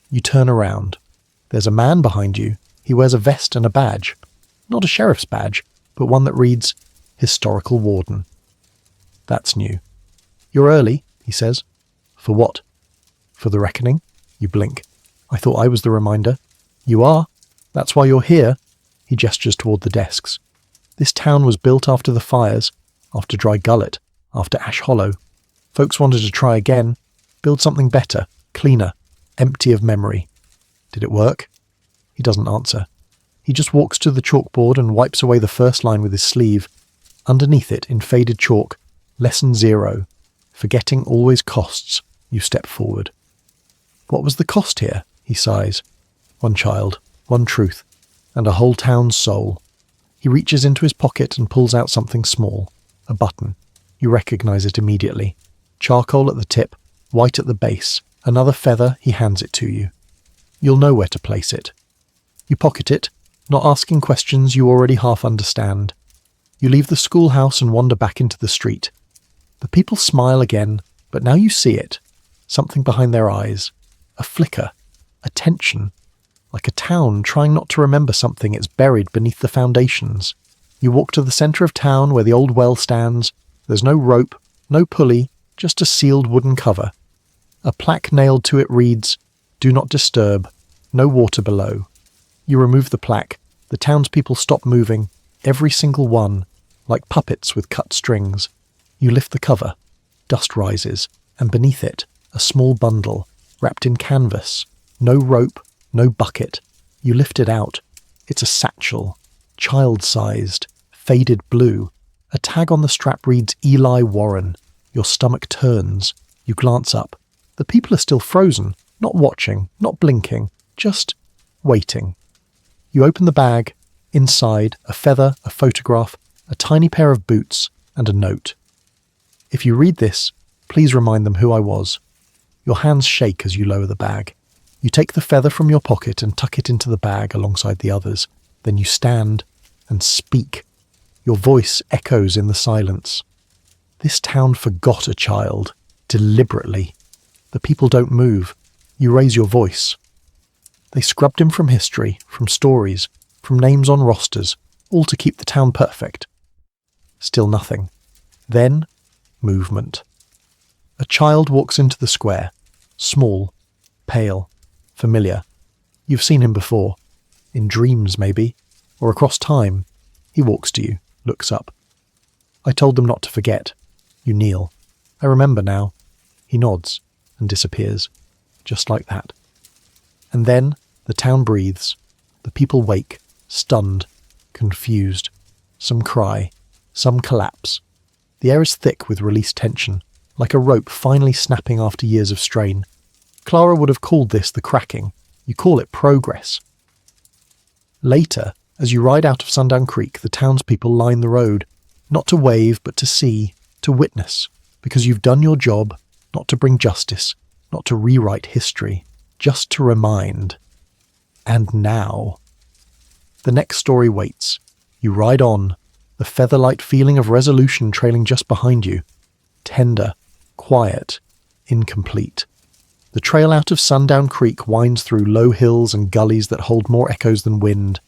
You turn around. There's a man behind you. He wears a vest and a badge. Not a sheriff's badge, but one that reads, Historical Warden. That's new. You're early, he says. For what? For the reckoning? You blink. I thought I was the reminder. You are. That's why you're here. He gestures toward the desks. This town was built after the fires, after Dry Gullet, after Ash Hollow. Folks wanted to try again, build something better, cleaner, empty of memory. Did it work? He doesn't answer. He just walks to the chalkboard and wipes away the first line with his sleeve. Underneath it, in faded chalk, Lesson 0. Forgetting always costs. You step forward. What was the cost here? He sighs. One child, one truth, and a whole town's soul. He reaches into his pocket and pulls out something small. A button. You recognize it immediately. Charcoal at the tip, white at the base. Another feather, he hands it to you. You'll know where to place it. You pocket it, not asking questions you already half understand. You leave the schoolhouse and wander back into the street. The people smile again, but now you see it. Something behind their eyes. A flicker. A tension. Like a town trying not to remember something it's buried beneath the foundations. You walk to the centre of town where the old well stands. There's no rope, no pulley, just a sealed wooden cover. A plaque nailed to it reads, Do not disturb. No water below. You remove the plaque. The townspeople stop moving. Every single one. Like puppets with cut strings. You lift the cover. Dust rises. And beneath it, a small bundle, wrapped in canvas. No rope, no bucket. You lift it out. It's a satchel. Child-sized. Faded blue. A tag on the strap reads Eli Warren. Your stomach turns. You glance up. The people are still frozen. Not watching, not blinking. Just waiting. You open the bag. Inside, a feather, a photograph, a tiny pair of boots, and a note. If you read this, please remind them who I was. Your hands shake as you lower the bag. You take the feather from your pocket and tuck it into the bag alongside the others. Then you stand and speak. Your voice echoes in the silence. This town forgot a child, deliberately. The people don't move. You raise your voice. They scrubbed him from history, from stories, from names on rosters, all to keep the town perfect. Still nothing. Then, movement. A child walks into the square. Small, pale, familiar. You've seen him before. In dreams, maybe. Or across time. He walks to you, looks up. I told them not to forget. You kneel. I remember now. He nods and disappears. Just like that. And then the town breathes. The people wake, stunned, confused. Some cry. Some collapse. The air is thick with released tension, like a rope finally snapping after years of strain. Clara would have called this the cracking. You call it progress. Later, as you ride out of Sundown Creek, the townspeople line the road, not to wave, but to see, to witness, because you've done your job, not to bring justice, not to rewrite history, just to remind. And now. The next story waits. You ride on, the featherlight feeling of resolution trailing just behind you. Tender, quiet, incomplete. The trail out of Sundown Creek winds through low hills and gullies that hold more echoes than wind.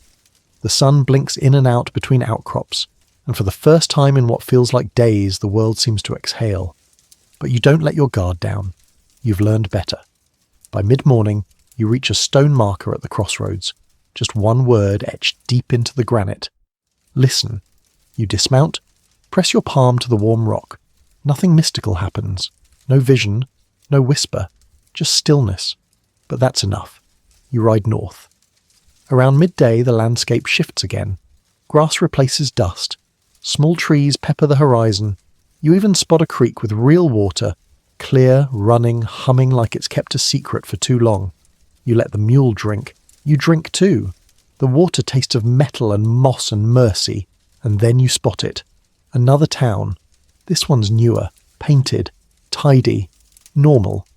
The sun blinks in and out between outcrops, and for the first time in what feels like days, the world seems to exhale. But you don't let your guard down. You've learned better. By mid-morning, you reach a stone marker at the crossroads, just one word etched deep into the granite. Listen. You dismount, press your palm to the warm rock. Nothing mystical happens. No vision, no whisper, just stillness. But that's enough. You ride north. Around midday, the landscape shifts again. Grass replaces dust. Small trees pepper the horizon. You even spot a creek with real water, clear, running, humming like it's kept a secret for too long. You let the mule drink. You drink too. The water tastes of metal and moss and mercy. And then you spot it. Another town. This one's newer, painted, tidy, normal.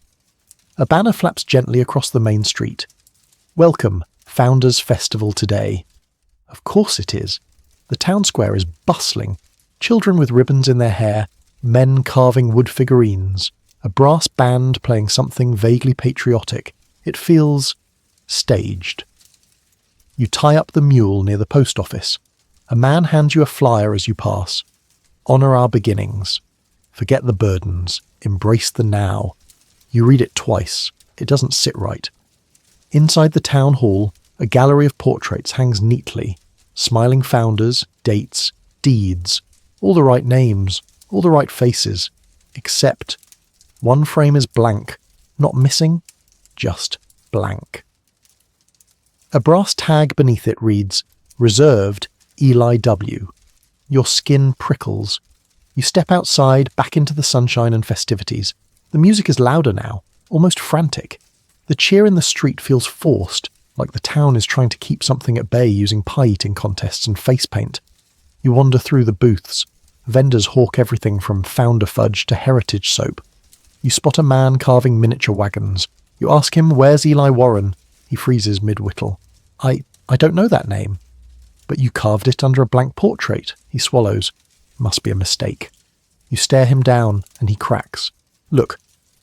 A banner flaps gently across the main street. Welcome, Founders Festival today. Of course it is. The town square is bustling. Children with ribbons in their hair, men carving wood figurines, a brass band playing something vaguely patriotic. It feels staged. You tie up the mule near the post office. A man hands you a flyer as you pass. Honour our beginnings. Forget the burdens. Embrace the now. You read it twice. It doesn't sit right. Inside the town hall, a gallery of portraits hangs neatly. Smiling founders, dates, deeds. All the right names, all the right faces. Except one frame is blank. Not missing, just blank. A brass tag beneath it reads, Reserved, Eli W. Your skin prickles. You step outside, back into the sunshine and festivities. The music is louder now, almost frantic. The cheer in the street feels forced, like the town is trying to keep something at bay using pie-eating contests and face paint. You wander through the booths. Vendors hawk everything from founder fudge to heritage soap. You spot a man carving miniature wagons. You ask him, where's Eli Warren? He freezes mid-whittle. I don't know that name. But you carved it under a blank portrait. He swallows. Must be a mistake. You stare him down, and he cracks. Look,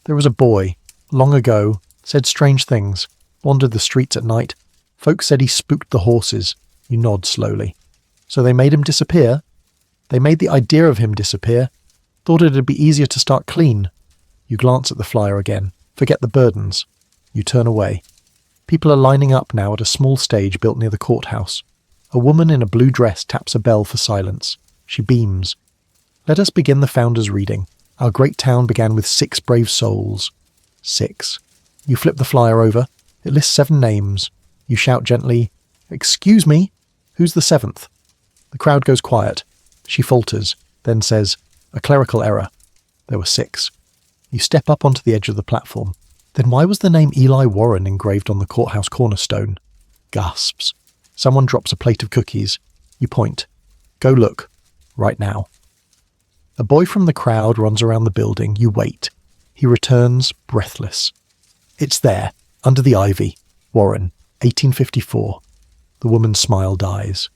there was a boy, long ago, said strange things, wandered the streets at night. Folks said he spooked the horses. You nod slowly. So they made him disappear? They made the idea of him disappear. Thought it'd be easier to start clean. You glance at the flyer again. Forget the burdens. You turn away. People are lining up now at a small stage built near the courthouse. A woman in a blue dress taps a bell for silence. She beams. Let us begin the founder's reading. Our great town began with 6 brave souls. 6. You flip the flyer over. It lists 7 names. You shout gently, Excuse me, who's the 7th? The crowd goes quiet. She falters, then says, A clerical error. There were 6. You step up onto the edge of the platform. Then why was the name Eli Warren engraved on the courthouse cornerstone? Gasps. Someone drops a plate of cookies. You point. Go look. Right now. A boy from the crowd runs around the building. You wait. He returns, breathless. It's there, under the ivy. Warren, 1854. The woman's smile dies.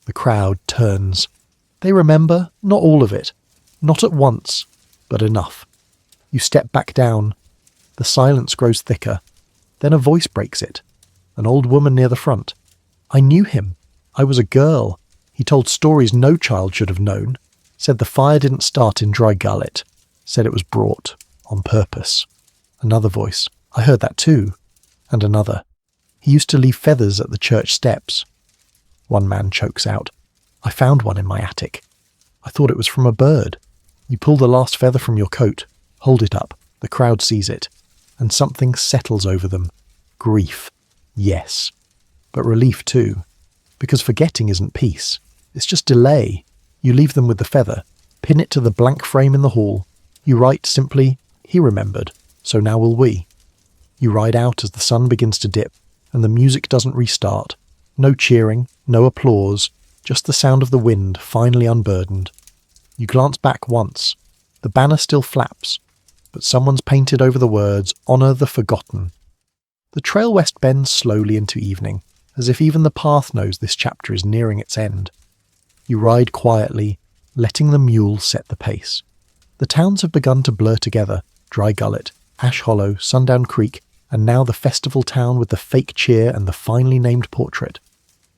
The crowd turns. They remember, not all of it. Not at once, but enough. You step back down. The silence grows thicker. Then a voice breaks it. An old woman near the front. I knew him. I was a girl. He told stories no child should have known. Said the fire didn't start in Dry Gullet. Said it was brought on purpose. Another voice. I heard that too. And another. He used to leave feathers at the church steps. One man chokes out. I found one in my attic. I thought it was from a bird. You pull the last feather from your coat. Hold it up. The crowd sees it. And something settles over them. Grief. Yes. But relief too. Because forgetting isn't peace. It's just delay. You leave them with the feather. Pin it to the blank frame in the hall. You write simply, he remembered, so now will we. You ride out as the sun begins to dip, and the music doesn't restart. No cheering, no applause, just the sound of the wind finally unburdened. You glance back once. The banner still flaps, but someone's painted over the words, Honour the Forgotten. The trail west bends slowly into evening, as if even the path knows this chapter is nearing its end. You ride quietly, letting the mule set the pace. The towns have begun to blur together: Dry Gullet, Ash Hollow, Sundown Creek, and now the festival town with the fake cheer and the finely named portrait.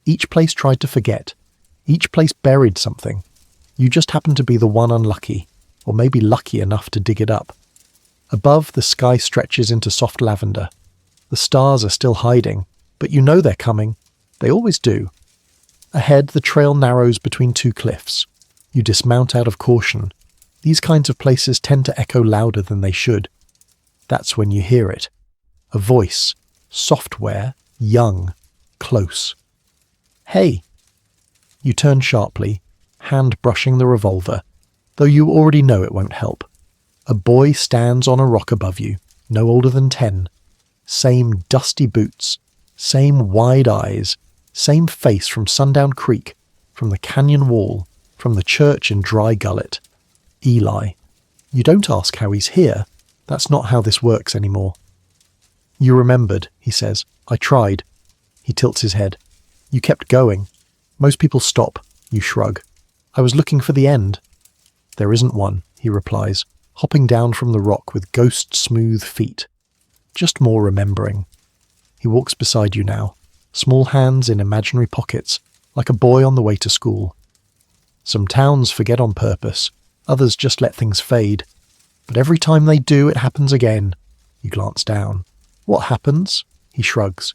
Each place tried to forget. Each place buried something. You just happened to be the one unlucky, or maybe lucky enough to dig it up. Above, the sky stretches into soft lavender. The stars are still hiding, but you know they're coming. They always do. Ahead, the trail narrows between two cliffs. You dismount out of caution. These kinds of places tend to echo louder than they should. That's when you hear it. A voice. Software. Young. Close. "Hey!" You turn sharply, hand brushing the revolver, though you already know it won't help. A boy stands on a rock above you, no older than 10. Same dusty boots, same wide eyes, same face from Sundown Creek, from the canyon wall, from the church in Dry Gullet. Eli. You don't ask how he's here. That's not how this works anymore. "You remembered," he says. "I tried." He tilts his head. "You kept going. Most people stop." You shrug. "I was looking for the end." "There isn't one," he replies, hopping down from the rock with ghost-smooth feet. "Just more remembering." He walks beside you now, small hands in imaginary pockets, like a boy on the way to school. Some towns forget on purpose, others just let things fade. But every time they do, it happens again. You glance down. "What happens?" He shrugs.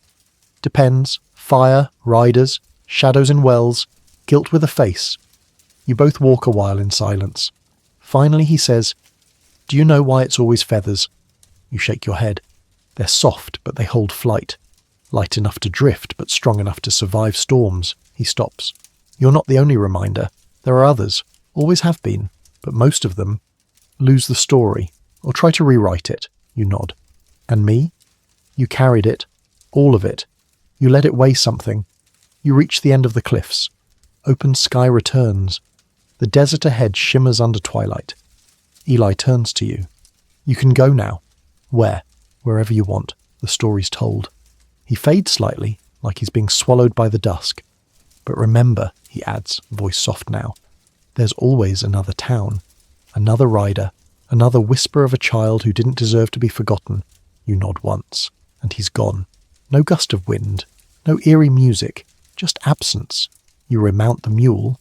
"Depends. Fire, riders, shadows in wells, guilt with a face." You both walk a while in silence. Finally he says, "Do you know why it's always feathers?" You shake your head. "They're soft, but they hold flight. Light enough to drift, but strong enough to survive storms." He stops. "You're not the only reminder. There are others. Always have been. But most of them lose the story, or try to rewrite it." You nod. "And me?" You carried it. All of it. You let it weigh something. You reach the end of the cliffs. Open sky returns. The desert ahead shimmers under twilight. Eli turns to you. "You can go now." "Where?" "Wherever you want. The story's told." He fades slightly, like he's being swallowed by the dusk. "But remember," he adds, voice soft now, "there's always another town, another rider, another whisper of a child who didn't deserve to be forgotten." You nod once, and he's gone. No gust of wind, no eerie music, just absence. You remount the mule.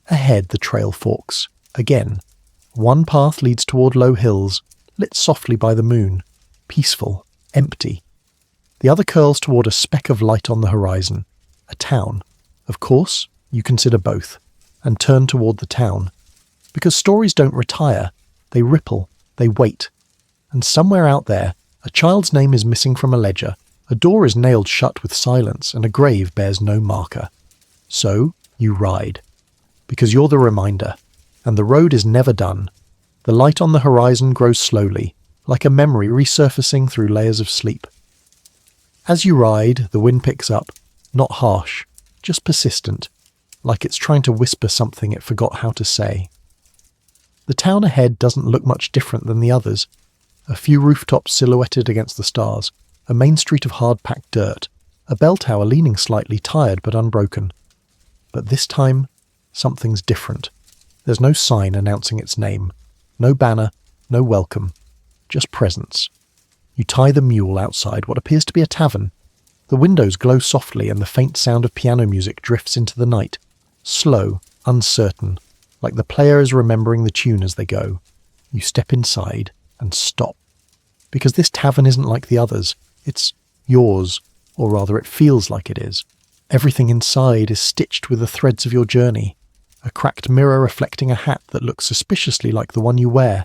Ahead the trail forks. Again. One path leads toward low hills, lit softly by the moon. Peaceful, empty. The other curls toward a speck of light on the horizon. A town. Of course, you consider both, and turn toward the town. Because stories don't retire. They ripple. They wait. And somewhere out there, a child's name is missing from a ledger. A door is nailed shut with silence, and a grave bears no marker. So, you ride. Because you're the reminder. And the road is never done. The light on the horizon grows slowly, like a memory resurfacing through layers of sleep. As you ride, the wind picks up, not harsh, just persistent, like it's trying to whisper something it forgot how to say. The town ahead doesn't look much different than the others. A few rooftops silhouetted against the stars, a main street of hard-packed dirt, a bell tower leaning slightly, tired but unbroken. But this time, something's different. There's no sign announcing its name, no banner, no welcome, just presence. You tie the mule outside what appears to be a tavern. The windows glow softly and the faint sound of piano music drifts into the night, slow, uncertain, like the player is remembering the tune as they go. You step inside and stop. Because this tavern isn't like the others. It's yours, or rather it feels like it is. Everything inside is stitched with the threads of your journey. A cracked mirror reflecting a hat that looks suspiciously like the one you wear.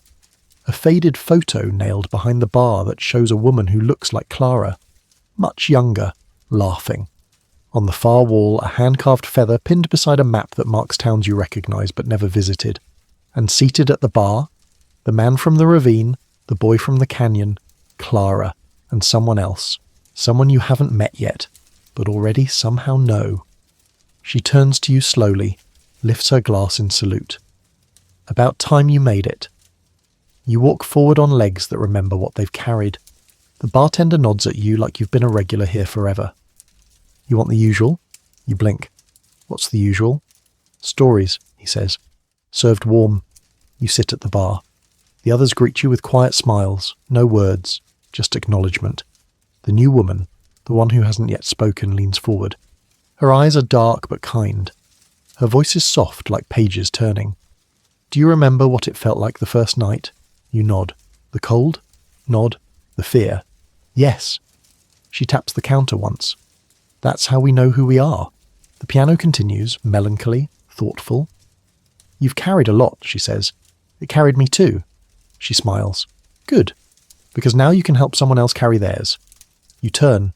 A faded photo nailed behind the bar that shows a woman who looks like Clara, much younger, laughing. On the far wall, a hand-carved feather pinned beside a map that marks towns you recognize but never visited. And seated at the bar, the man from the ravine, the boy from the canyon, Clara, and someone else, someone you haven't met yet, but already somehow know. She turns to you slowly, lifts her glass in salute. About time you made it. You walk forward on legs that remember what they've carried. The bartender nods at you like you've been a regular here forever. You want the usual? You blink. What's the usual? Stories, he says. Served warm. You sit at the bar. The others greet you with quiet smiles, no words, just acknowledgement. The new woman, the one who hasn't yet spoken, leans forward. Her eyes are dark but kind. Her voice is soft, like pages turning. Do you remember what it felt like the first night? You nod. The cold? Nod. The fear? Yes. She taps the counter once. That's how we know who we are. The piano continues, melancholy, thoughtful. You've carried a lot, she says. It carried me too. She smiles. Good, because now you can help someone else carry theirs. You turn.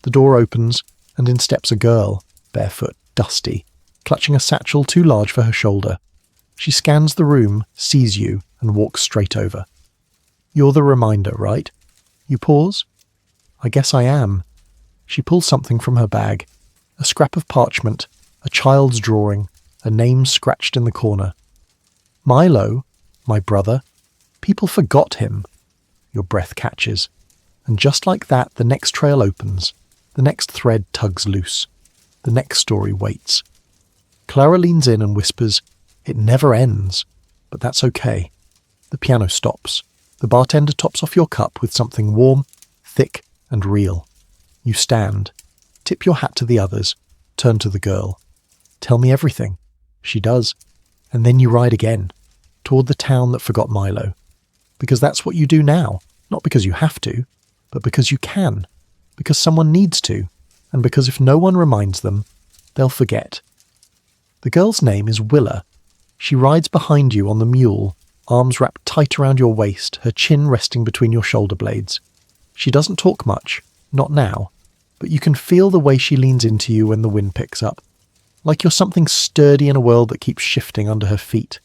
The door opens, and in steps a girl, barefoot, dusty, clutching a satchel too large for her shoulder. She scans the room, sees you, and walks straight over. You're the reminder, right? You pause. I guess I am. She pulls something from her bag. A scrap of parchment, a child's drawing, a name scratched in the corner. Milo, my brother. People forgot him. Your breath catches. And just like that, the next trail opens. The next thread tugs loose. The next story waits. Clara leans in and whispers, "It never ends." But that's okay. The piano stops. The bartender tops off your cup with something warm, thick, and real. You stand. Tip your hat to the others. Turn to the girl. Tell me everything. She does. And then you ride again. Toward the town that forgot Milo. Because that's what you do now. Not because you have to, but because you can. Because someone needs to. And because if no one reminds them, they'll forget. The girl's name is Willa. She rides behind you on the mule, arms wrapped tight around your waist, her chin resting between your shoulder blades. She doesn't talk much, not now, but you can feel the way she leans into you when the wind picks up. Like you're something sturdy in a world that keeps shifting under her feet.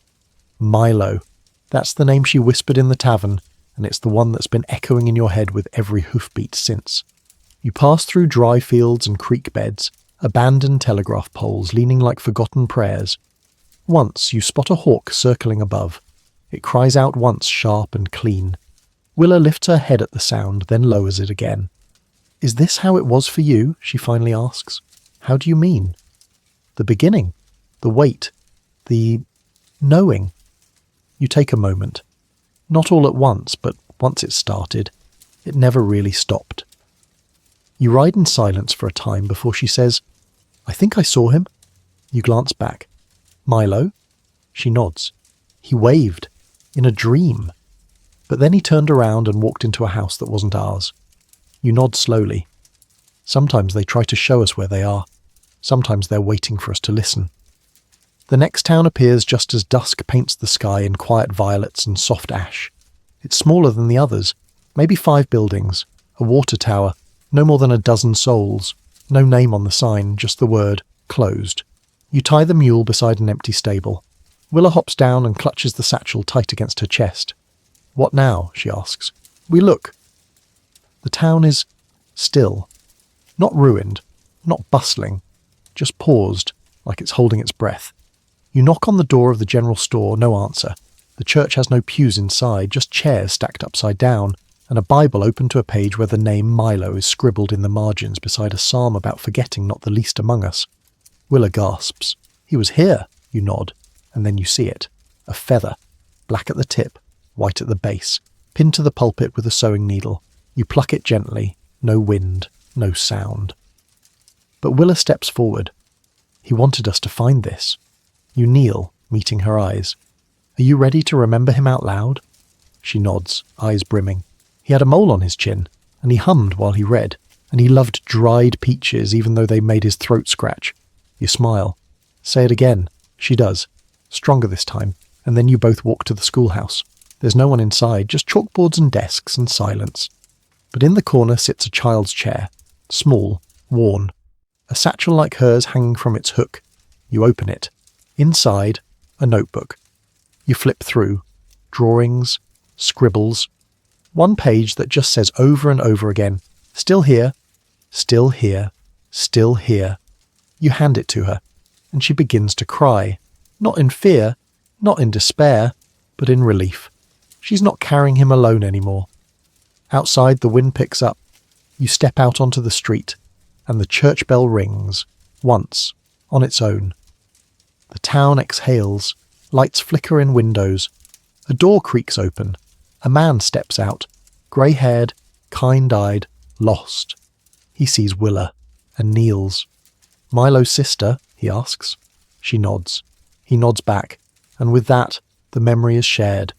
Milo. That's the name she whispered in the tavern, and it's the one that's been echoing in your head with every hoofbeat since. You pass through dry fields and creek beds, abandoned telegraph poles leaning like forgotten prayers. Once you spot a hawk circling above. It cries out once sharp and clean. Willa lifts her head at the sound, then lowers it again. Is this how it was for you? She finally asks. How do you mean? The beginning. The wait. The knowing. You take a moment. Not all at once, but once it started, it never really stopped. You ride in silence for a time before she says, I think I saw him. You glance back. Milo? She nods. He waved. In a dream. But then he turned around and walked into a house that wasn't ours. You nod slowly. Sometimes they try to show us where they are. Sometimes they're waiting for us to listen. The next town appears just as dusk paints the sky in quiet violets and soft ash. It's smaller than the others. Maybe 5 buildings. A water tower. No more than a dozen souls. No name on the sign, just the word, closed. You tie the mule beside an empty stable. Willa hops down and clutches the satchel tight against her chest. What now? She asks. We look. The town is still. Not ruined. Not bustling. Just paused, like it's holding its breath. You knock on the door of the general store, no answer. The church has no pews inside, just chairs stacked upside down, and a Bible open to a page where the name Milo is scribbled in the margins beside a psalm about forgetting not the least among us. Willa gasps. He was here, you nod, and then you see it. A feather, black at the tip, white at the base, pinned to the pulpit with a sewing needle. You pluck it gently, no wind, no sound. But Willa steps forward. He wanted us to find this. You kneel, meeting her eyes. Are you ready to remember him out loud? She nods, eyes brimming. He had a mole on his chin, and he hummed while he read, and he loved dried peaches even though they made his throat scratch. You smile. Say it again. She does. Stronger this time, and then you both walk to the schoolhouse. There's no one inside, just chalkboards and desks and silence. But in the corner sits a child's chair, small, worn, a satchel like hers hanging from its hook. You open it. Inside, a notebook. You flip through. Drawings, scribbles. One page that just says over and over again, still here, still here, still here. You hand it to her, and she begins to cry. Not in fear, not in despair, but in relief. She's not carrying him alone anymore. Outside, the wind picks up. You step out onto the street, and the church bell rings, once, on its own. The town exhales, lights flicker in windows. A door creaks open. A man steps out, grey-haired, kind-eyed, lost. He sees Willa, and kneels. "Milo's sister?" he asks. She nods. He nods back, and with that, the memory is shared.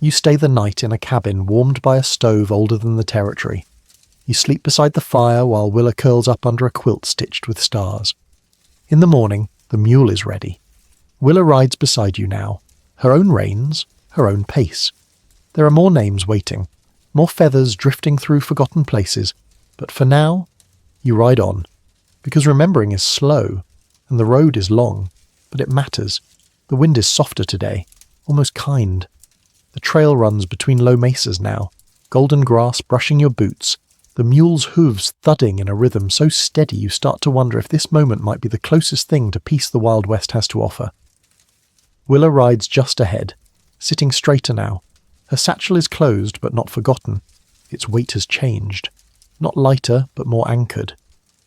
You stay the night in a cabin warmed by a stove older than the territory. You sleep beside the fire while Willa curls up under a quilt stitched with stars. In the morning, the mule is ready. Willa rides beside you now, her own reins, her own pace. There are more names waiting, more feathers drifting through forgotten places, but for now, you ride on, because remembering is slow, and the road is long, but it matters. The wind is softer today, almost kind. The trail runs between low mesas now, golden grass brushing your boots, the mule's hooves thudding in a rhythm so steady you start to wonder if this moment might be the closest thing to peace the Wild West has to offer. Willa rides just ahead, sitting straighter now. Her satchel is closed but not forgotten. Its weight has changed. Not lighter, but more anchored.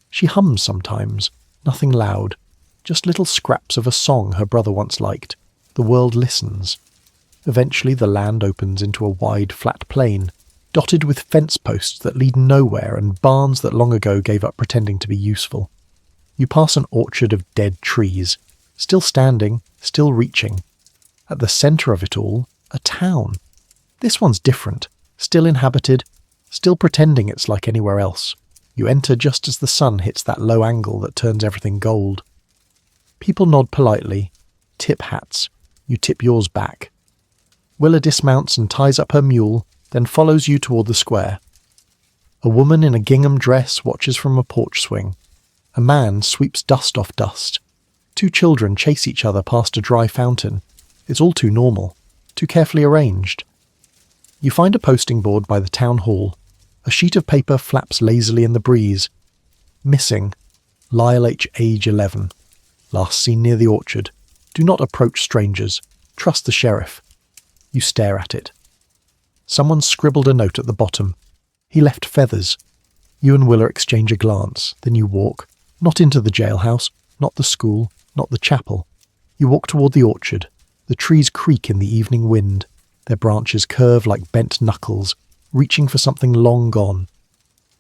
She hums sometimes, nothing loud, just little scraps of a song her brother once liked. The world listens. Eventually the land opens into a wide, flat plain, dotted with fence posts that lead nowhere and barns that long ago gave up pretending to be useful. You pass an orchard of dead trees, still standing, still reaching. At the centre of it all, a town. This one's different, still inhabited, still pretending it's like anywhere else. You enter just as the sun hits that low angle that turns everything gold. People nod politely, tip hats. You tip yours back. Willa dismounts and ties up her mule, then follows you toward the square. A woman in a gingham dress watches from a porch swing. A man sweeps dust off dust. Two children chase each other past a dry fountain. It's all too normal, too carefully arranged. You find a posting board by the town hall. A sheet of paper flaps lazily in the breeze. Missing. Lyle H. age 11. Last seen near the orchard. Do not approach strangers. Trust the sheriff. You stare at it. Someone scribbled a note at the bottom. He left feathers. You and Willa exchange a glance. Then you walk. Not into the jailhouse, not the school, not the chapel. You walk toward the orchard. The trees creak in the evening wind. Their branches curve like bent knuckles, reaching for something long gone.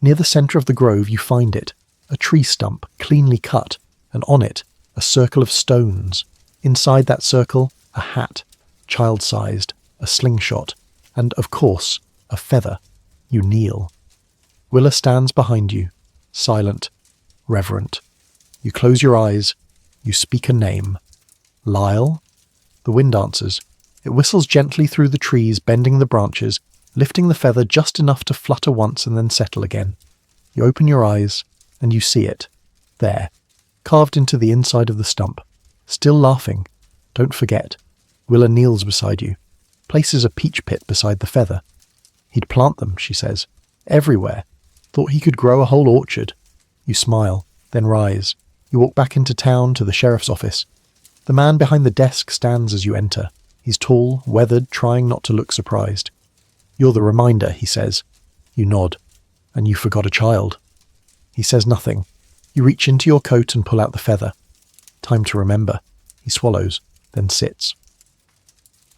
Near the centre of the grove you find it, a tree stump, cleanly cut, and on it, a circle of stones. Inside that circle, a hat, child-sized, a slingshot, and, of course, a feather. You kneel. Willa stands behind you, silent, reverent. You close your eyes. You speak a name. Lyle? The wind answers. It whistles gently through the trees, bending the branches, lifting the feather just enough to flutter once and then settle again. You open your eyes, and you see it. There, carved into the inside of the stump. Still laughing. Don't forget. Willa kneels beside you, places a peach pit beside the feather. He'd plant them, she says. Everywhere. Thought he could grow a whole orchard. You smile, then rise. You walk back into town to the sheriff's office. The man behind the desk stands as you enter. He's tall, weathered, trying not to look surprised. You're the reminder, he says. You nod. And you forgot a child. He says nothing. You reach into your coat and pull out the feather. Time to remember. He swallows, then sits.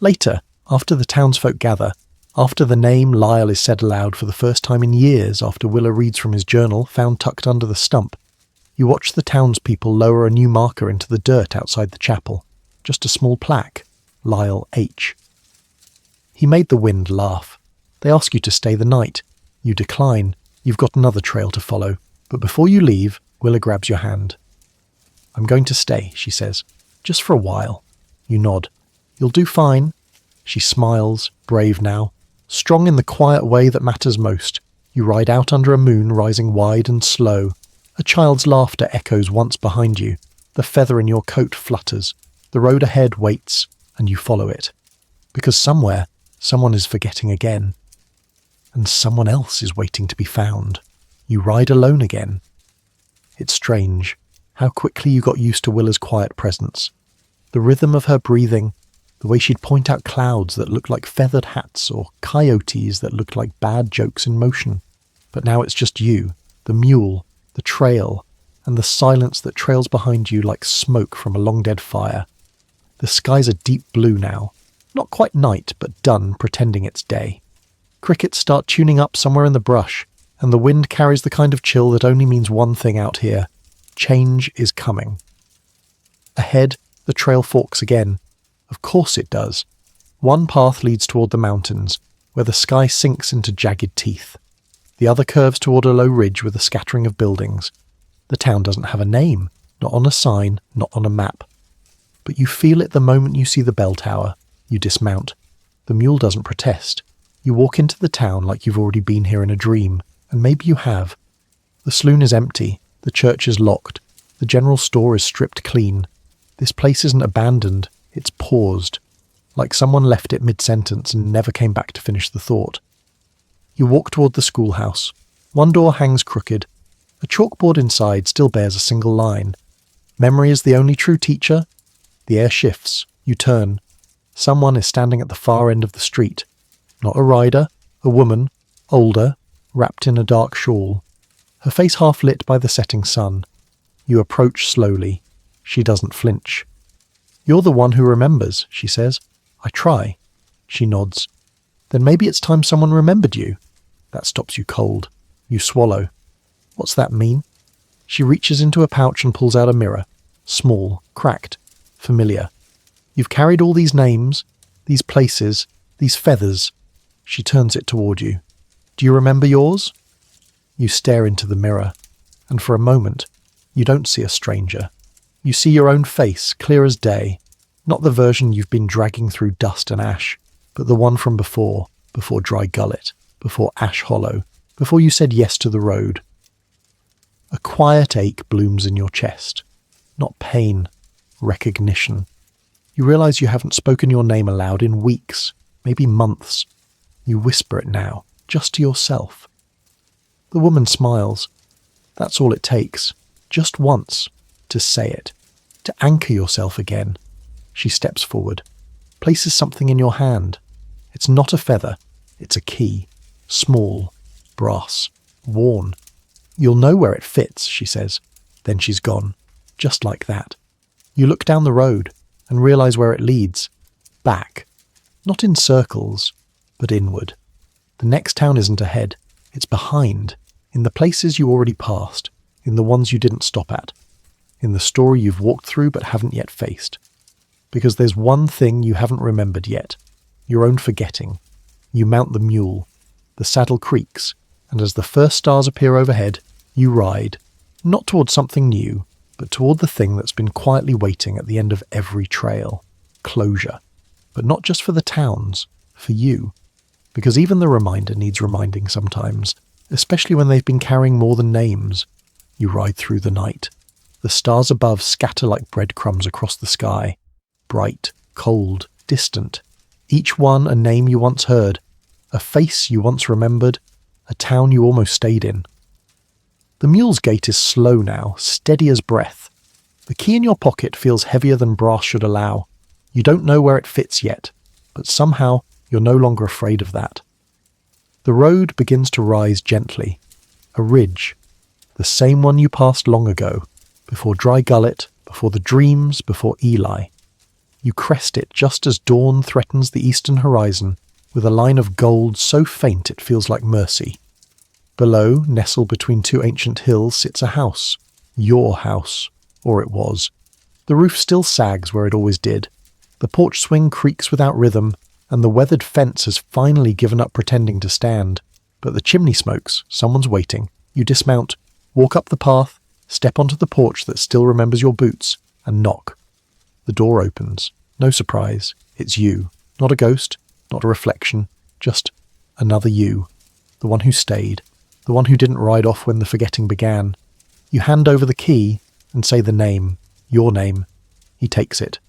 Later, after the townsfolk gather, after the name Lyle is said aloud for the first time in years after Willa reads from his journal found tucked under the stump, you watch the townspeople lower a new marker into the dirt outside the chapel. Just a small plaque. Lyle H. He made the wind laugh. They ask you to stay the night. You decline. You've got another trail to follow. But before you leave, Willa grabs your hand. I'm going to stay, she says. Just for a while. You nod. You'll do fine. She smiles, brave now. Strong in the quiet way that matters most. You ride out under a moon rising wide and slow. A child's laughter echoes once behind you. The feather in your coat flutters. The road ahead waits, and you follow it. Because somewhere, someone is forgetting again. And someone else is waiting to be found. You ride alone again. It's strange, how quickly you got used to Willa's quiet presence. The rhythm of her breathing, The way she'd point out clouds that looked like feathered hats or coyotes that looked like bad jokes in motion. But now it's just you, the mule, the trail, and the silence that trails behind you like smoke from a long-dead fire. The skies are deep blue now. Not quite night, but done pretending it's day. Crickets start tuning up somewhere in the brush, and the wind carries the kind of chill that only means one thing out here. Change is coming. Ahead, the trail forks again. Of course it does. One path leads toward the mountains, where the sky sinks into jagged teeth. The other curves toward a low ridge with a scattering of buildings. The town doesn't have a name, not on a sign, not on a map. But you feel it the moment you see the bell tower. You dismount. The mule doesn't protest. You walk into the town like you've already been here in a dream, and maybe you have. The saloon is empty, the church is locked, the general store is stripped clean. This place isn't abandoned, it's paused, like someone left it mid-sentence and never came back to finish the thought. You walk toward the schoolhouse. One door hangs crooked. A chalkboard inside still bears a single line. Memory is the only true teacher. The air shifts. You turn. Someone is standing at the far end of the street. Not a rider, a woman, older, wrapped in a dark shawl. Her face half lit by the setting sun. You approach slowly. She doesn't flinch. "You're the one who remembers," she says. "I try." She nods. "Then maybe it's time someone remembered you." That stops you cold. You swallow. "What's that mean?" She reaches into a pouch and pulls out a mirror. Small, cracked, familiar. "You've carried all these names, these places, these feathers." She turns it toward you. "Do you remember yours?" You stare into the mirror, and for a moment, you don't see a stranger. You see your own face, clear as day. Not the version you've been dragging through dust and ash, but the one from before Dry Gullet, before Ash Hollow, before you said yes to the road. A quiet ache blooms in your chest. Not pain, recognition. You realize you haven't spoken your name aloud in weeks, maybe months. You whisper it now, just to yourself. The woman smiles. That's all it takes, just once, to say it, to anchor yourself again. She steps forward, places something in your hand. It's not a feather, it's a key. Small, brass, worn. "You'll know where it fits," she says. Then she's gone, just like that. You look down the road and realize where it leads. Back. Not in circles, but inward. The next town isn't ahead, it's behind, in the places you already passed, in the ones you didn't stop at, in the story you've walked through but haven't yet faced. Because there's one thing you haven't remembered yet, your own forgetting. You mount the mule. The saddle creaks, and as the first stars appear overhead, you ride, not toward something new, but toward the thing that's been quietly waiting at the end of every trail. Closure. But not just for the towns, for you. Because even the reminder needs reminding sometimes, especially when they've been carrying more than names. You ride through the night. The stars above scatter like breadcrumbs across the sky. Bright, cold, distant. Each one a name you once heard, a face you once remembered, a town you almost stayed in. The mule's gait is slow now, steady as breath. The key in your pocket feels heavier than brass should allow. You don't know where it fits yet, but somehow you're no longer afraid of that. The road begins to rise gently. A ridge. The same one you passed long ago, before Dry Gullet, before the Dreams, before Eli. You crest it just as dawn threatens the eastern horizon, with a line of gold so faint it feels like mercy. Below, nestled between two ancient hills, sits a house. Your house. Or it was. The roof still sags where it always did. The porch swing creaks without rhythm, and the weathered fence has finally given up pretending to stand. But the chimney smokes, someone's waiting. You dismount, walk up the path, step onto the porch that still remembers your boots, and knock. The door opens. No surprise. It's you. Not a ghost, not a reflection, just another you. The one who stayed. The one who didn't ride off when the forgetting began. You hand over the key and say the name, your name. He takes it,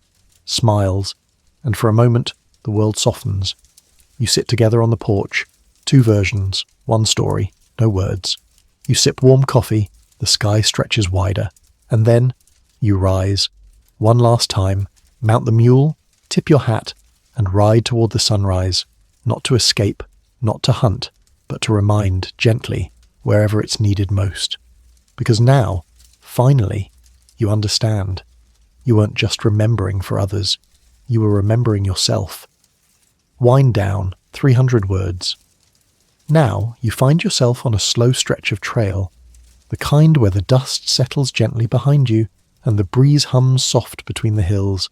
smiles, and for a moment the world softens. You sit together on the porch. Two versions, one story, no words. You sip warm coffee, the sky stretches wider, and then you rise. One last time, mount the mule, tip your hat, and ride toward the sunrise, not to escape, not to hunt, but to remind gently wherever it's needed most. Because now, finally, you understand. You weren't just remembering for others, you were remembering yourself. Wind down 300 words. Now you find yourself on a slow stretch of trail, the kind where the dust settles gently behind you and the breeze hums soft between the hills.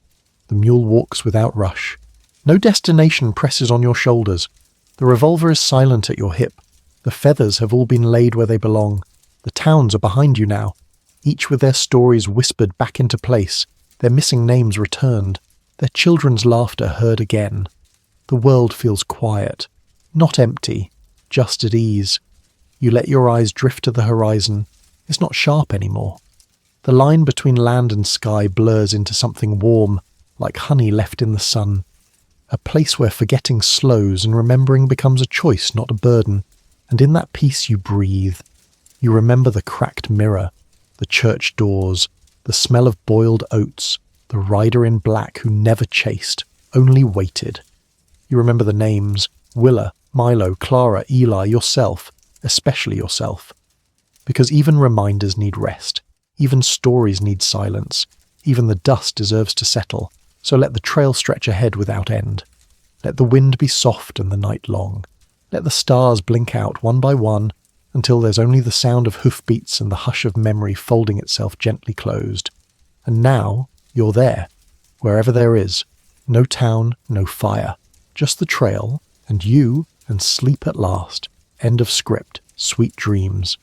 The mule walks without rush. No destination presses on your shoulders. The revolver is silent at your hip. The feathers have all been laid where they belong. The towns are behind you now, each with their stories whispered back into place, their missing names returned, their children's laughter heard again. The world feels quiet, not empty, just at ease. You let your eyes drift to the horizon. It's not sharp anymore. The line between land and sky blurs into something warm, like honey left in the sun. A place where forgetting slows and remembering becomes a choice, not a burden. And in that peace you breathe. You remember the cracked mirror, the church doors, the smell of boiled oats, the rider in black who never chased, only waited. You remember the names, Willa, Milo, Clara, Eli, yourself, especially yourself. Because even reminders need rest, even stories need silence, even the dust deserves to settle, so let the trail stretch ahead without end. Let the wind be soft and the night long. Let the stars blink out one by one until there's only the sound of hoofbeats and the hush of memory folding itself gently closed. And now you're there, wherever there is. No town, no fire. Just the trail, and you, and sleep at last. End of script. Sweet dreams.